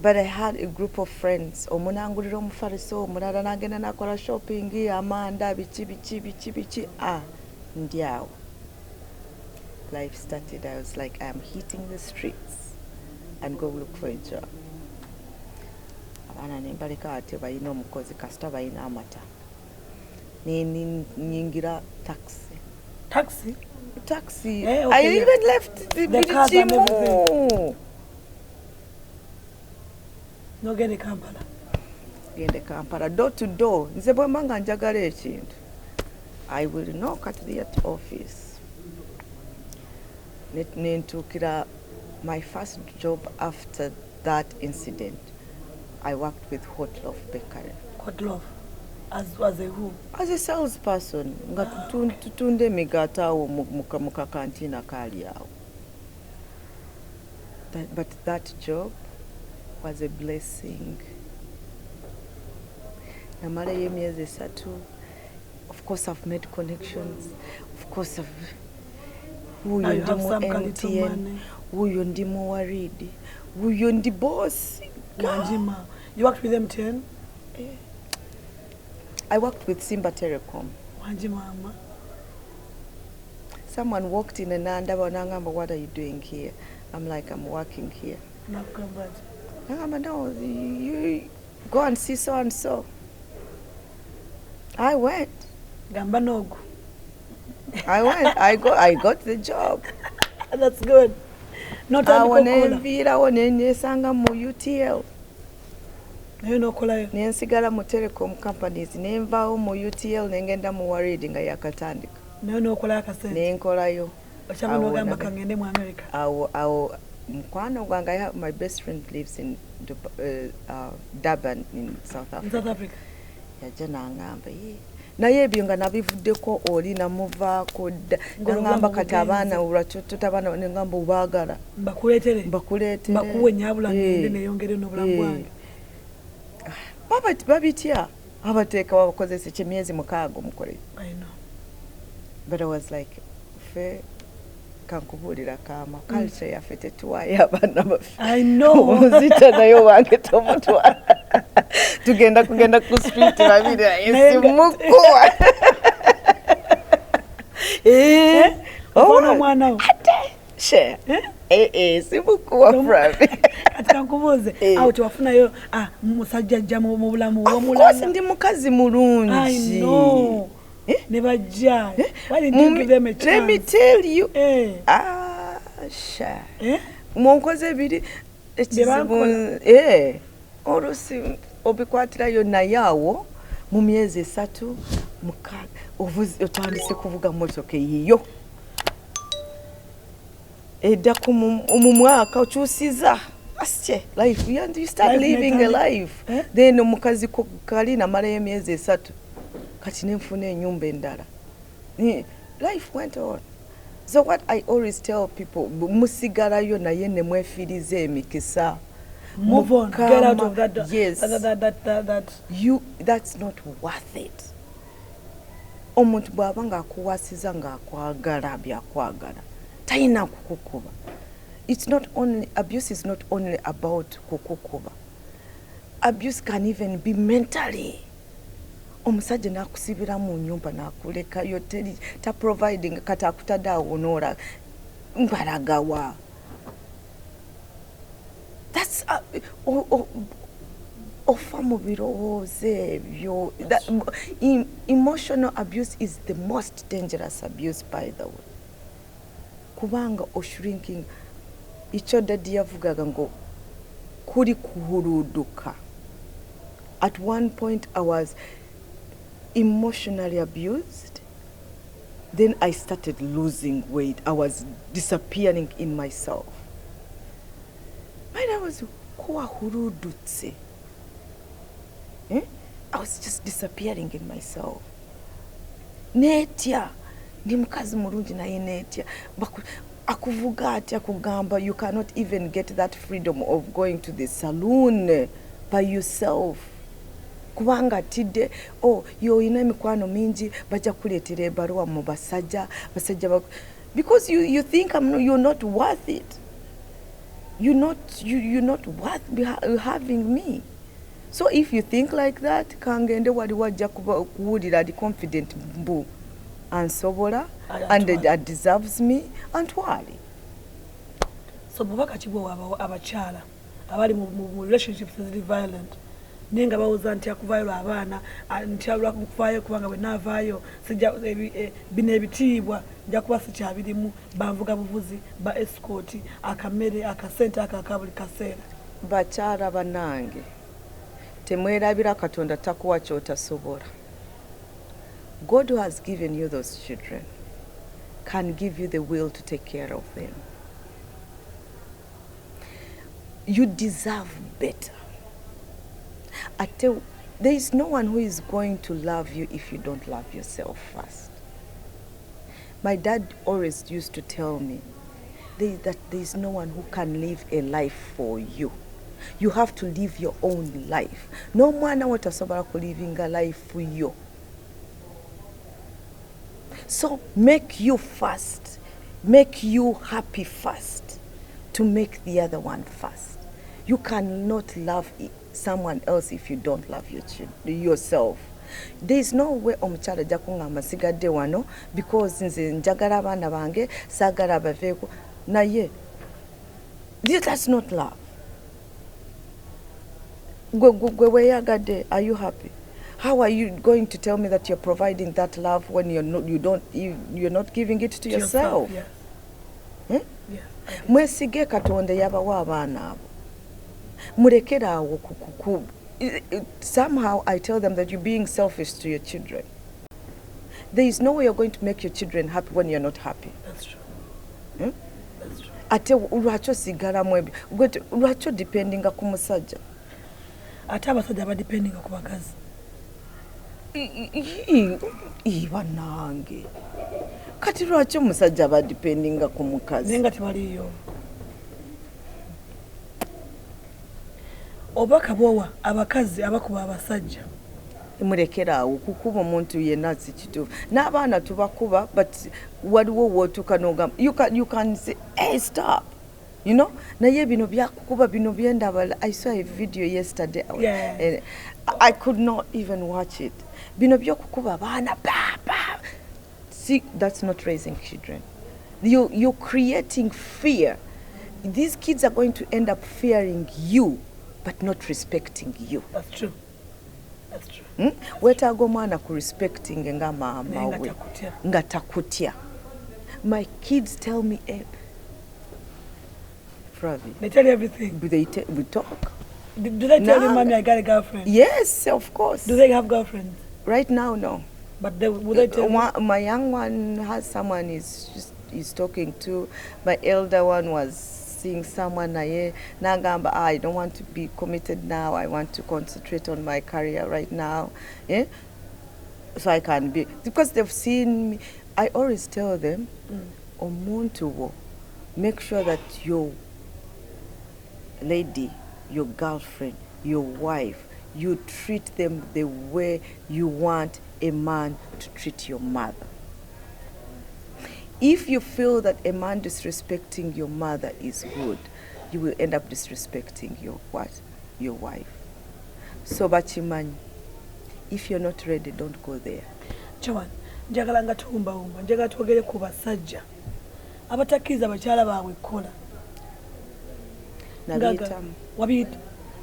But I had a group of friends. Omunangulira omufaliso, omulala n'agenda nakola shopping, amanda, bichi. Ndiawo. Life started. I was like, I'm hitting the streets and go look for a job. Abana nembaleka ate bayina omukozi kasita bayina amata. Nyingira taxi. Taxi. Okay, I even left the cars and Chimu. everything. No gende Kampala. Door to door. Nze bwe mbanga njagala ekintu. I will knock at the office. Nentukira my first job after that incident. I worked with Hot Loaf Bakery. Hot Loaf. As a who? As a salesperson. Nga tutunde migata awo muka kantina kali awo. But that job was a blessing. Namara yemyezi 3. Of course I've made connections. Of course huyo ndimu MTN. Huyo ndimu Waridi. Huyo ndi boss. Wanjima. You worked with MTN? I worked with Simba Telecom. Wanjima. Someone walked in and Nangamba, what are you doing here? I'm like, I'm working here. Nangamba, no, you go and see so and so. I went. Gamba nogu. I went. I got the job. That's good. Not nesanga mu UTL. Nensigala mu telecom companies. Nenvaawo mu UTL nengenda mu Waridi nga yakatandika. Nenkolayo. Ochamano kangende mu America. Mkwano gwange, my best friend lives in Durban in South Africa. Yajja nangamba naye ebyo nga nabivuddeko oli namuvaako nangamba kati abaana olwatutabana nengamba obaagala bakuleetere bakuwe nyabula ngende neyongere n'obulamu bwange babitya abateeka babakozesa kyemyezi 6 mukole. I know. But I was like kankubuulira kama culture yaffe tetuwaayo abaana baffe. I know. Omuzita naye wange tomutwala. Tugenda ku street babiri esimukuwa. Ono mwana wo. Share. Simukuwa frabi. Katika nkubuuze awo tewafunayo musajja ajja mu bulamu w'omulala. Of course ndi mukazi mulungi. I know. Nebajja. Why did you give them a chance? Let me tell you. Sha. Monkoze ebiri ekizibu. Olusi obikwatirayo naye awo mu myezi 3 otandise kuvuga motoka eyiyo. Edda mu mwaka okyusiza asye life you start living a life. Then omukazi kali namalayo emyezi 3 kati nenfuna ennyumba endala. Life went on. So what I always tell people, musigalayo naye ne mwefiriza emikisa. Move on. Get out of that. Yes. That. That's not worth it. Omuntu bwaba ng'akuwasiza ng'akwagala byakwagala talina kukukuba. It's not only abuse is not only about kukukuba. Abuse can even be mentally. Omusajja nakusibira mu nyumba nakulekayo ta providing kata akutada onora mbaragawa. That's emotional abuse is the most dangerous abuse, by the way. Kubanga shrinking icho dadi yavugaga ngo kuri kuhuruduka. At one point I was emotionally abused. Then I started losing weight. I was disappearing in myself. I was kuahurudutse. I was just disappearing in myself. Netya, ndi mukazi mulungi naye netya. Akuvuga atya kugamba, you cannot even get that freedom of going to the saloon by yourself. Kubanga tidde, oh, yoyina emikwano mingi bajja kuleetera ebbaluwa mu basajja because you think you're not worth it. You're not worth having me. So if you think like that, kangende wali wajja kuwulira ali confident mbu ansobola and that deserves me antwali. So bubaka kibwa abakyala abali mu relationships zili violent. Nenga bawuza nti akuvaayo abaana nti alwa kuvaayo kubanga bwe navaayo sijja bino ebitiibwa nja kuba sikyabirimu banvuga buvuzi ba escort akamere akasente akabuli kaseera. Bakyala banange temwerabira Katonda takuwa kyotasobola. God who has given you those children can give you the will to take care of them. You deserve better. There is no one who is going to love you if you don't love yourself first. My dad always used to tell me that there is no one who can live a life for you. You have to live your own life. No mwana watasobola living a life for you. So make you first. Make you happy first to make the other one first. You cannot love someone else if you don't love yourself. There is no way omukyala jakungamba sigadde wano because nze njagala abaana bange sagala baveeko naye. That's not love. Gwe weyagadde, are you happy? How are you going to tell me that you're providing that love when you're not giving it to yourself? Yes. Yes. Mwesige Katonda yabawa abaana abo. Murekera awo somehow I tell them that you're being selfish to your children. There is no way you're going to make your children happy when you're not happy. That's true. That's true. Ate lwakyo sigala mwebyo. Lwakyo dependinga ku musajja. Ate abasajja ba dependinga ku bakazi. Banange. Kati lwakyo musajja ba dependinga ku mukazi. Nenga tebaliyo. Obaka bwowa abakazi abakuba abasajja. Murekera awo kukuba omuntu yenna si kituufu. N'abaana tubakuba but waliwo wootuka n'ogamba you can say hey stop. You know, naye bino byakukuba bino byendaba. I saw a video yesterday. Yeah. And I could not even watch it. Bino byokukuba baana ba. See, that's not raising children. You're creating fear. These kids are going to end up fearing you but not respecting you. That's true. That's true. Wetaaga omwana ku respecting nga maama we nga takutya. My kids tell me Pravi. They tell you everything. We talk. Do they tell you, Mommy, I got a girlfriend? Yes, of course. Do they have girlfriends? Right now, no. But would they tell you? My young one has someone he's talking to. My elder one was seeing someone nagamba, I don't want to be committed now. I want to concentrate on my career right now. So I can be, because they've seen me. I always tell them, omuntu wo, make sure that your lady, your girlfriend, your wife, you treat them the way you want a man to treat your mother. If you feel that a man disrespecting your mother is good, you will end up disrespecting your wife. So bachimanyi, if you're not ready, don't go there. Joan, njagala nga tuwumba njagala twogere ku basajja abatakkiriza bakyala baabwe kola. Nabiyitamu. Wabiyita.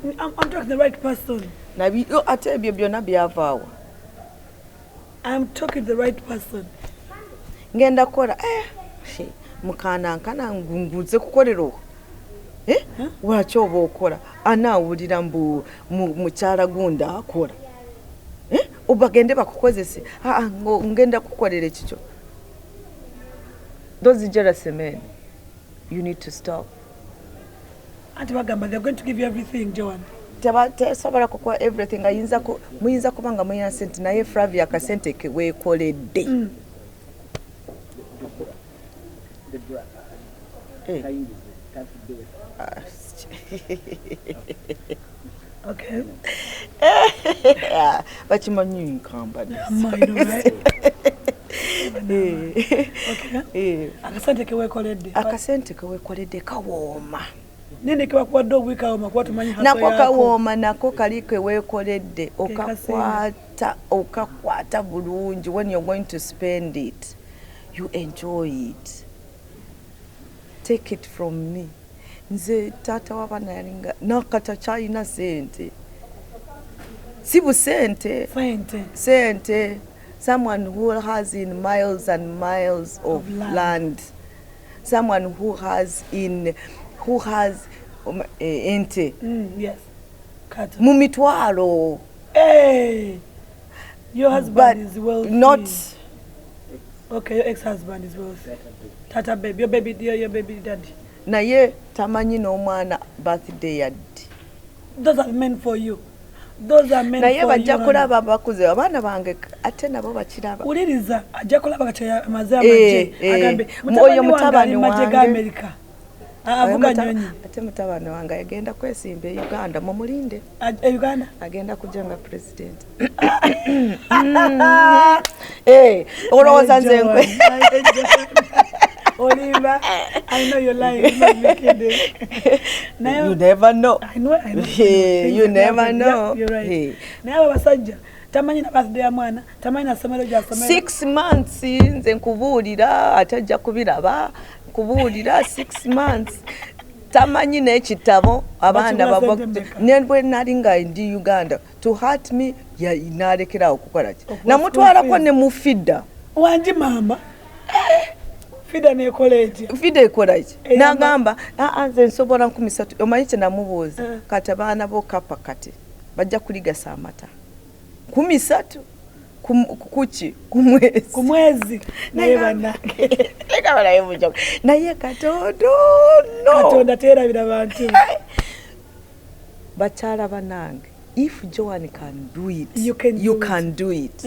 I'm talking the right person. Ate ebyo byonna byavaawa. I'm talking the right person. Ngenda kola mukanankana ngunguze kukolera lwaki oba okola anaawulira mbu mukyala gunda akola obagende bakukozese ngenda kukolera ekikyo. Those jealous men, you need to stop. Anti bagamba they're going to give you everything, Joan. Tebasobola kukuwa everything. Muyinza kubanga muyina sente naye Flavia akasente ke weekoledde. Okay. Bakimanyi nkamba. Akasente ke weekoledde. Akasente ke weekoledde kawooma. Nini kiba kuwadde obwika kawooma kuba tumanyi haso yako. Nako kawooma nako kali ke weekoledde okakwata bulungi. When you're going to spend it, you enjoy it. Take it from me. Nze tata wabana yalinga nakata china sente. Sibu sente. Sente. Someone who has in miles and miles of land. Someone who has ente. Yes. Mumitwalo. Hey. Your husband is wealthy. Not. Okay, your ex-husband is wealthy. Tata baby, your baby daddy. Naye tamanyi n'omwana birthday yaddi. Those are meant for you. Those are meant naye for you. Naye bajja kulaba bakuze abaana bange ate nabo bakiraba. Uliriza ajja kulaba kachaya amaze amaje agambe oyo mutabani wange America. Avuga nyonyi. Ate mutabani wange agenda kwesimba e Uganda mu mulinde. Uganda agenda kujenga president. Olowooza nze nkwe. Oliva, I know you're lying. You're not making it. You never know. I know. You never know. You're right. Naye basajja tamanyi na birthday ya mwana, tamanyi na somero ja somero. 6 months nze nkubuulira atajja kubiraba, kubuulira 6 months. Tamanyi n'ekitabo abaana babo nebwe nali nga ndi Uganda to hurt me ya inalekera okukola ki. Namutwalako ne mufidda. Wanji mama. Fida ne college. Fida ekola ki. Nagamba nze nsobola 13 omanyi kye namubuuza kati abaana bo kapa kati bajja kuligasa amata 13 kuki kumwezi naye banake ekabala yebujo naye katondo no katonda terabira bantu bakyala banange. If Joan can do it, you can do it.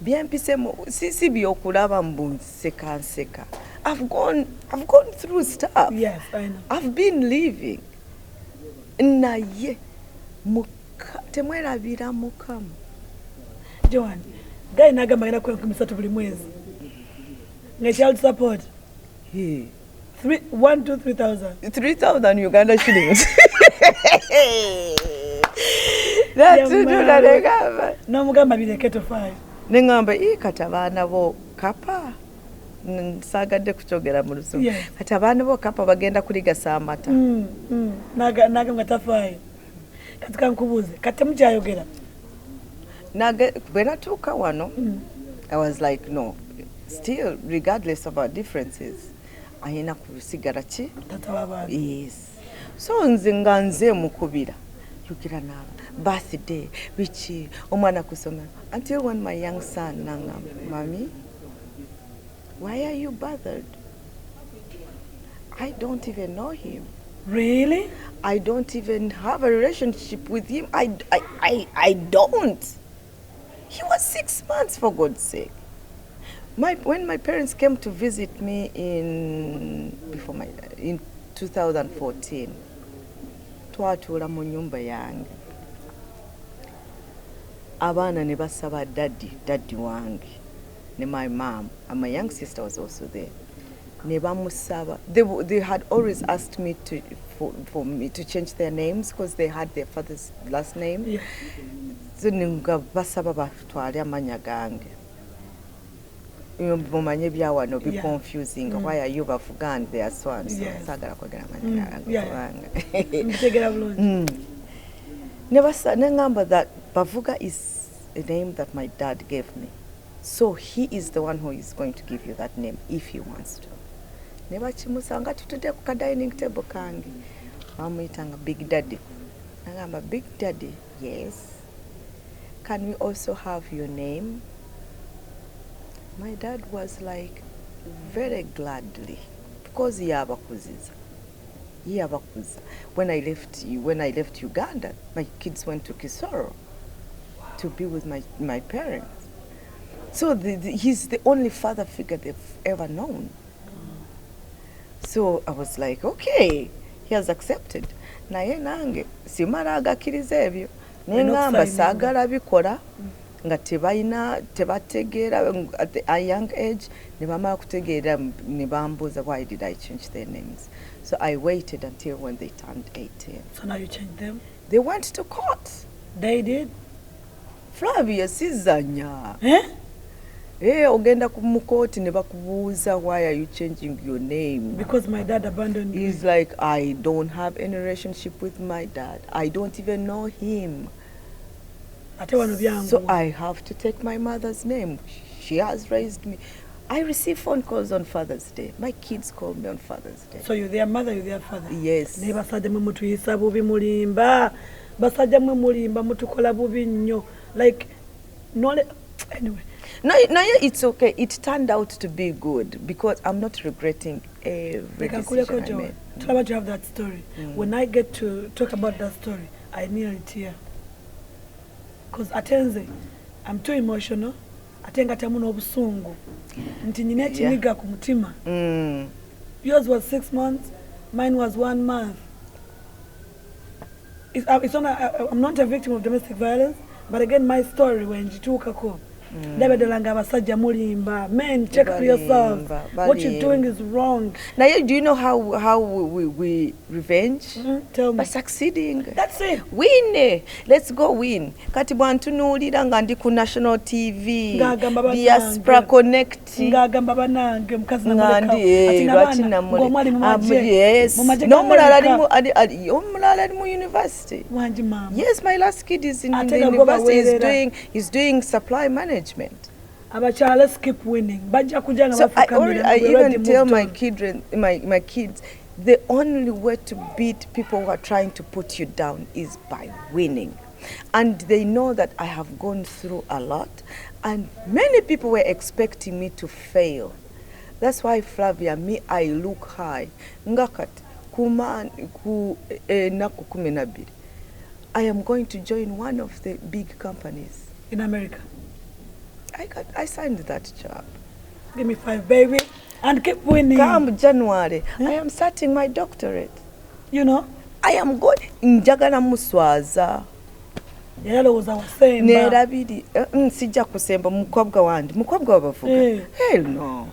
Byempisemo sisi byokulaba mbuseka. I've gone through stuff. Yes, I know. I've been living. Naye temwerabira mukama. Joan, guy nagamba ina kwa 13 buli mwezi. Nge child support. 3,000 Uganda shillings. That's no mugamba bireke to 5. Nengamba kati abaana bo kapa. Nsagadde kukyogera mu lusuku. Kati abaana bo kapa bagenda kuligasa amata. Nagamba tafai. Kati kankubuze. Kati mukyayogera. Bwe natuuka wano, I was like, no, still, regardless of our differences, ayina kusigala ki? Tata wabana. Yes. So nze nga nze mukubira. Yukira naba. Birthday, bichi, omwana kusomera. Until when my young son nangam, Mommy, why are you bothered? I don't even know him. Really? I don't even have a relationship with him. I don't. He was 6 months, for God's sake. When my parents came to visit me in 2014, twatuula mu nyumba yange. Abaana ne basaba daddy wange ne my mom, and my young sister was also there. Ne bamusaba. They had always asked me for me to change their names because they had their father's last name. Yeah. So nga basaba batwale amanya gange. Mumanye byawano be confusing. Why are you Bavuga and they are Swan? So sagala kwagala amanya gange. Mtegera bulungi. Never remember that Bavuga is a name that my dad gave me. So he is the one who is going to give you that name if he wants to. Never chimusanga tutude ku dining table kange. Bamuyitanga Big Daddy. Nagamba Big Daddy, yes. can we also have your name? My dad was like, very gladly, because yabakuziza. When I left Uganda, my kids went to Kisoro to be with my parents. So he's the only father figure they've ever known. So I was like, okay, he has accepted. Naye nange simala agakiriza ebyo nengamba saagala bikola nga tebategeera at a young age ne bamala kutegeera ne bambuuza why did I change their names. So I waited until when they turned 18. So now you changed them? They went to court. They did? Flavia sizanya. Ogenda mu court ne bakubuuza why are you changing your name? Because my dad abandoned me. He's like, I don't have any relationship with my dad. I don't even know him. So I have to take my mother's name. She has raised me. I receive phone calls on Father's Day. My kids call me on Father's Day. So you're their mother, you're their father? Yes. Like, no, anyway. No, it's okay. It turned out to be good because I'm not regretting every decision I made. Tell about you have that story. When I get to talk about that story, I nearly tear. Because atenze, I'm too emotional. Atenga tamuno obusungu. Nti nyine chiniga kumutima. Yours was 6 months, mine was 1 month. It's not I'm not a victim of domestic violence, but again my story when jituka ko. Men, check for yourself. What you're doing is wrong. Now, do you know how we revenge? Tell me. By succeeding. That's it. Win. Let's go win. Kati bwantu nulira nga ndi ku national TV. Diaspora connect. Yes. No mulala ali mu university. Yes, my last kid is in the university. He's doing supply management. Let's keep winning. So I even tell my kids, the only way to beat people who are trying to put you down is by winning. And they know that I have gone through a lot, and many people were expecting me to fail. That's why, Flavia, I look high. Ngakat, I am going to join one of the big companies. In America? I signed that job. Give me 5, baby, and keep winning. Come January, I am starting my doctorate. You know? I am going. Njagala muswaza. Yalo was our saying. Nerabidi. Sija kusemba mukobwa wandi. Mukobwa wa Bavuga. Hell no.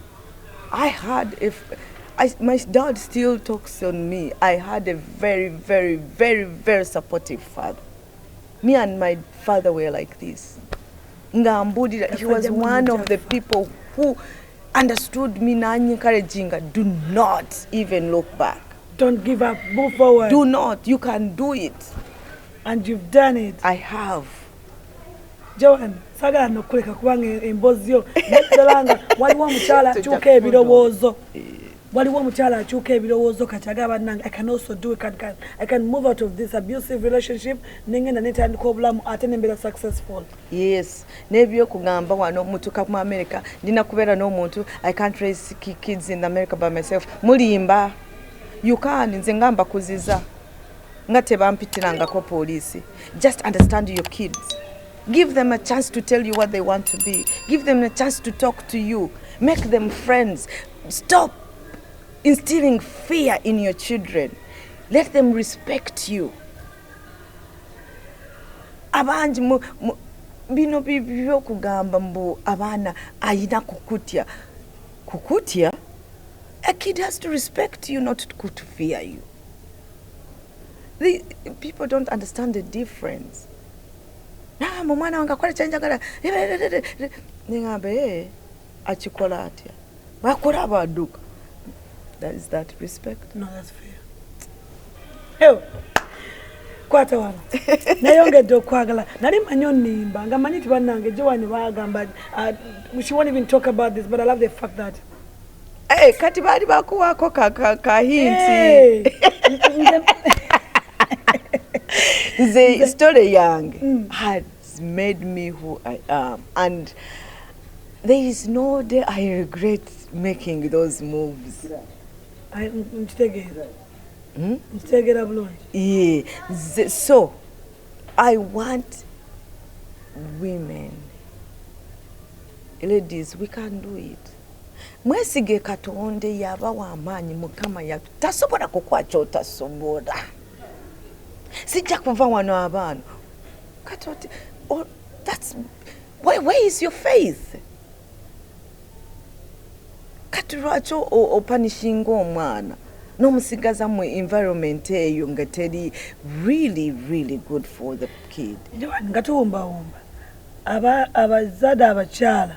My dad still talks on me. I had a very, very, very, very supportive father. Me and my father were like this. He was one of the people who understood me na encouraging. Do not even look back. Don't give up. Move forward. Do not. You can do it. And you've done it. I have. Joan, sagala nokuleka kubanga embozi yo nedalanga waliwo omukyala akyuka ebirowoozo. Waliwo omukyala akyuka ebirowoozo kati agamba nange I can also do it. I can move out of this abusive relationship nengenda netandika obulamu ate nembeera successful. Yes. Nebyo kugamba wano mutuka mu America ndina kubeera n'omuntu I can't raise kids in America by myself. Mulimba. You can. Nze ngamba kuziza. Nga tebampitirangako poliisi. Just understand your kids. Give them a chance to tell you what they want to be. Give them a chance to talk to you. Make them friends. Stop instilling fear in your children. Let them respect you. Abanji bino bibyo kugamba mbu abana ayina kukutya. Kukutya? A kid has to respect you, not to fear you. People don't understand the difference. Mwana wanga kwale chanjagala. Ningabe achikola atya. Bakora abaduka. Is that respect? No, that's fair. Hey, kwata wana. Nayongedde okwagala. Nali manyo nimba nga manyi tibanange Joan bagamba. She won't even talk about this, but I love the fact that hey, kati bali bakuwako ka hinti. The story young has made me who I am. And there is no day I regret making those moves. Yeah. So I want women, ladies, we can do it. Mwesige Katonde yaba w'amaanyi Mukama yatu tasobola kukwacha otasobola. Sijja kuva wano abaana. Katonde, oh, that's where is your faith? Katurwacho opanishinga omwana n'omusigaza mu environment eyo nga teri really good for the kid. Joan, nga tuwumbawumba abazadde abakyala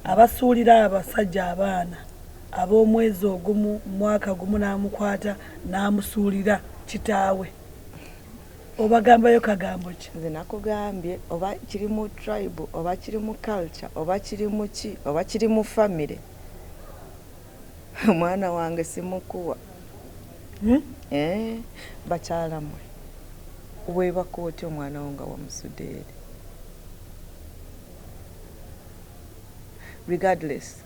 abasuulira abasajja abaana ab'omwezi ogumu mwaka gumu n'amukwata n'amusuulira kitaawe obagambayo kagambo ki? Nze nakugambye oba kiri mu tribe oba kiri mu culture oba kiri mu ki oba kiri mu family. Mwana wange simukuwa. Bakyala mwe weebaka otya omwana wo nga wamusudde eri? Regardless,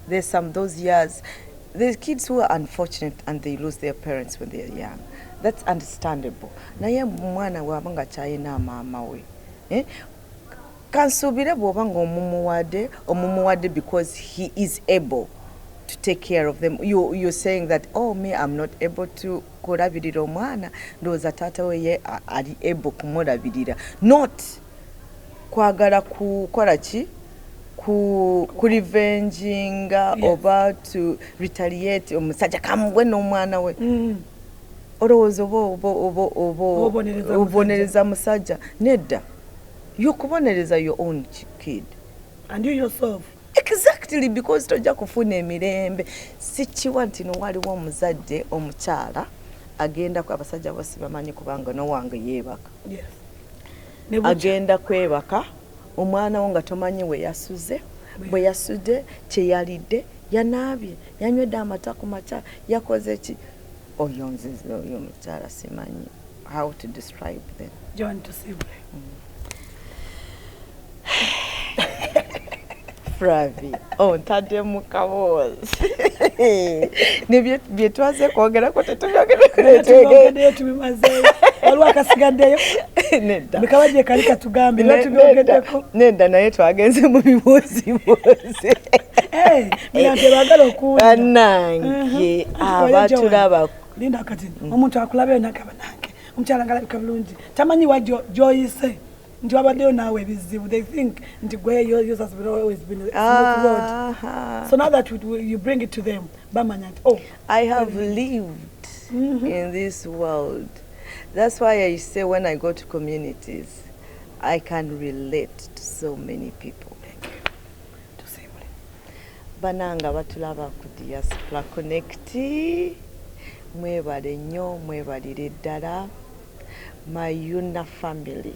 there's those years, there's kids who are unfortunate and they lose their parents when they are young. That's understandable. Naye mwana waba nga kyayina maama we. Kansuubire bw'oba ng'omumuwadde because he is able to take care of them. You're saying that, oh, me, I'm not able to kulabirira omwana, ndowooza taata we ye ali able kumulabirira. Not kwagala kukola ki? Ku revenging oba to retaliate omusajja kamugwe n'omwana we. Olowooza obonereza musajja. Nedda. You kubonereza your own kid. And you yourself. Exactly, because tojja kufuna emirembe. Sikiwa nti waliwo omuzadde omukyala agenda ku abasajja bose bamanyi kubanga n'owange yeebaka. Yes. Agenda kwebaka omwana wo nga tomanyi we yasuze, bwe yasudde, kye yalidde, yanaabye, yanywedde amata ku makya, yakoze ki? Oyo omukyala simanyi how to describe them. Joan tusibule. Fravi, ntadde mu kaboozi. Ne bye twaze kwogerako tetubyogedeyo tubimazeeyo. Waliwo akasigaddeyo? Nedda. Bikabajje kali katugambe batubyogeddeko. Nedda naye twagenze mu bibuuzibuuzi. Byante baagala okuwulira. Bannange abatulaba. Linda kati omuntu akulabeyo nakaba nange. Omukyala ngalabika bulungi. Tamanyi wa joyise. Nti wabaddeyo naawe ebizibu. They think nti gwe yours has always been a smooth road. So now that you bring it to them, bamanya nti, oh, I have lived in this world. That's why I say when I go to communities, I can relate to so many people. Thank you. Tusibule. Bananga batulaba ku Diaspora Connect. Mwebale nnyo, mwebalire ddala. My Unaa family.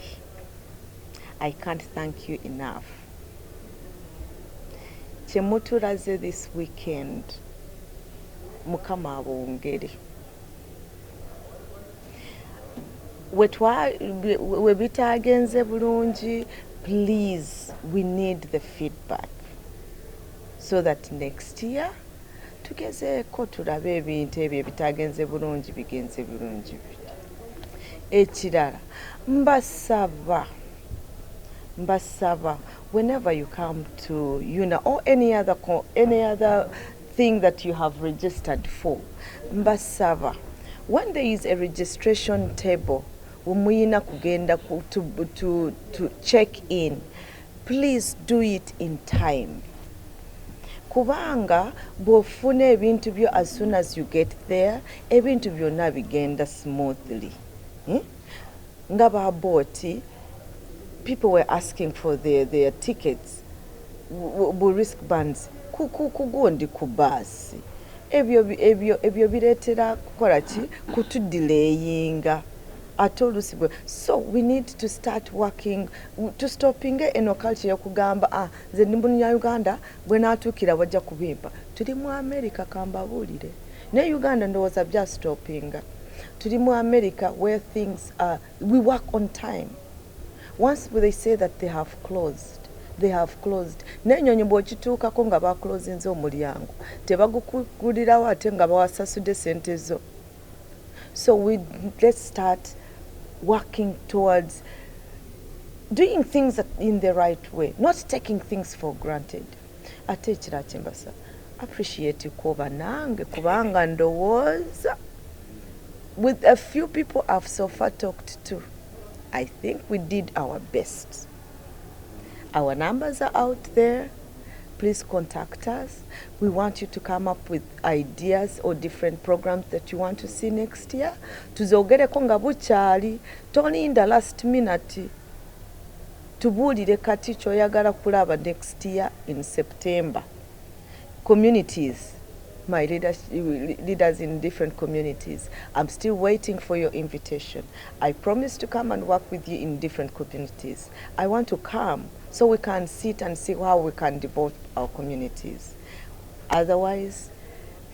I can't thank you enough. Kyemutulaze this weekend, Mukama abongere. We bitagenze bulungi, please, we need the feedback so that next year tugezeeko tulabe ebintu ebyo ebitagenze bulungi bigenze bulungi. Ekirala mbasaba whenever you come to Unaa or any other thing that you have registered for, mbasaba when there is a registration table umuyina kugenda to check in, please do it in time. Kubanga bwofuna ebintu byo as soon as you get there, ebintu byonna bigenda smoothly. Ngaba bought, people were asking for their tickets, wristbands, kugondi kubasi. Ebyo biretera kukola ki kutudelayinga atolusiwe. So we need to start working to stopping eno culture yokugamba nze ndi mu Uganda bwe natukira wajja kubimpa. Tuli mu America kambabulire. Ne Uganda ndowooza bya stopping. Tuli mu America where things are, we work on time. once they say that they have closed, n'ennyonyi bw'okituukako nga baklozinze omulyango tebagukugulirawo ate nga bawasasudde sente zo. So let's start working towards doing things in the right way, not taking things for granted. Ate ekira kyembasa appreciate kuba nange kubanga ndowooza with a few people I've so far talked to, I think we did our best. Our numbers are out there. Please contact us. We want you to come up with ideas or different programs that you want to see next year. Tuzogereko nga bukyali, tolinda last minute. Tubuulire kati ky'oyagala kulaba next year in September. Communities, my leaders in different communities, I'm still waiting for your invitation. I promise to come and work with you in different communities. I want to come so we can sit and see how we can develop our communities. Otherwise,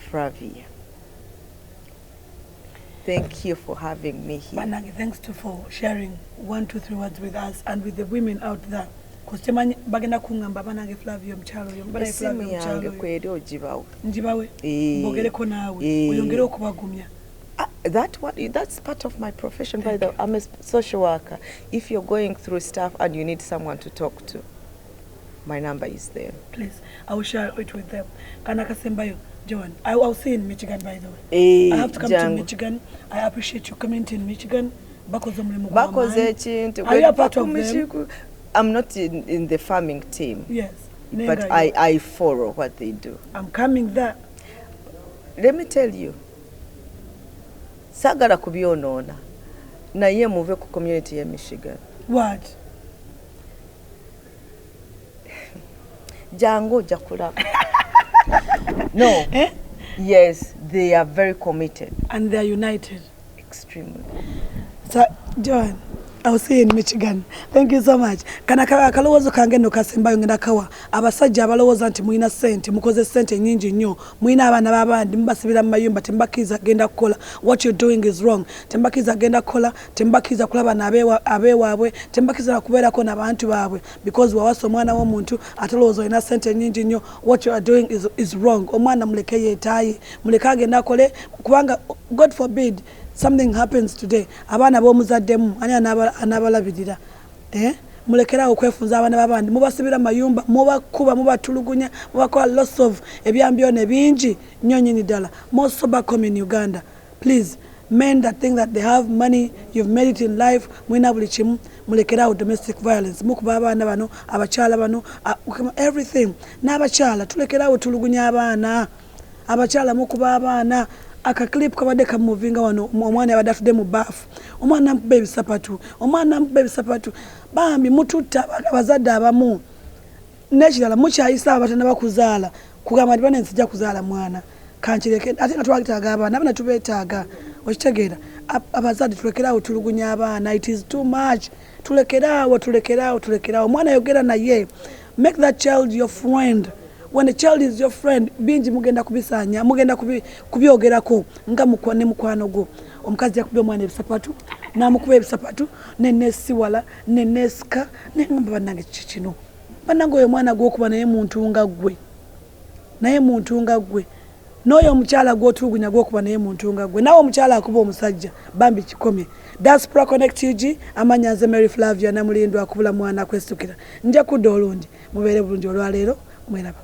Flavia, thank you for having me here. Banange, thanks to for sharing 1, 2, 3 words with us and with the women out there. Kustemanyi bagenda kungamba banange Flavia mchalo yo mbana Flavia mchalo kweri ojibawo njibawe mbogereko nawe oyongere okubagumya. That's part of my profession. By the way, I'm a social worker. If you're going through stuff and you need someone to talk to, my number is there. Please, I will share it with them. Kanaka Sembayo, Joan, I'll see you in Michigan, by the way. I have to come to Michigan. I appreciate your community in Michigan. Are you a part of them? I'm not in the farming team. Yes. But I follow what they do. I'm coming there. Let me tell you. Sagala kubyonoona naye muve ku community ya Michigan. What? Jango jakulaba. No. Eh? Yes, they are very committed. And they are united. Extremely. So, Joan, I'll see you in Michigan. Thank you so much. Kanaka kalowozo kange no kasembayo ngenda kawa abasajja abalowooza nti muina sente mukoze sente nyingi nnyo muina abaana babandi mbasibira mu mayumba tembakiza genda kukola. What you're doing is wrong. Tembakiza genda kukola, tembakiza kulaba abewaabwe, tembakiza kubeerako n'abantu baabwe because wawasa omwana w'omuntu atalowooza olina sente nyingi nnyo. What you are doing is wrong. Omwana muleke yeetaaye, muleke agenda akole kubanga God forbid something happens today. Abana bomuzaddemu ani anabalabirira. Mulekera okwefunza abana babandi mubasibira mayumba mubakuba mubatulugunya mubakola loss of ebyambyone bingi nyonyi ni dala. Most sober come in Uganda. Please, men that think that they have money, you've made it in life, mwina buli kimu mulekera domestic violence. Mukuba abana bano abakyala bano everything. N'abakyala tulekera otulugunya abana. Abakyala mukuba abana. Aka clip kabade kamuvinga wano omwana yabadde mu bafu omwana baby sapatu bambi mututa abazadde abamu nekirala mukyayisa abatana bakuzaala kugamba ndi bane nsijja kuzaala mwana kankireke ate nga twagitaaga abaana abana tubeetaaga okitegeera abazadde tulekerawo tulugunya abaana. It is too much. Tulekerawo omwana yogera naye. Make that child your friend. When a child is your friend, bingi mugenda kubisanya, mugenda kubyogerako nga mukwane mukwano go. Omukazi yakubye omwana ebisapatu, namukuba ebisapatu, nenesiwala, neneska, nengamba bannange kino. Bannange oyo mwana gwokuba naye muntu nga ggwe. N'oyo omukyala gw'otulugunya gwokuba naye muntu nga ggwe. Nawe omukyala akuba omusajja, bambi kikomye. Diaspora Connect UG, amanya nze Mary Flavia Namulindwa akubula mwana akwestukira. Nja kudda olundi, mubeere bulungi olwaleero, mweraba.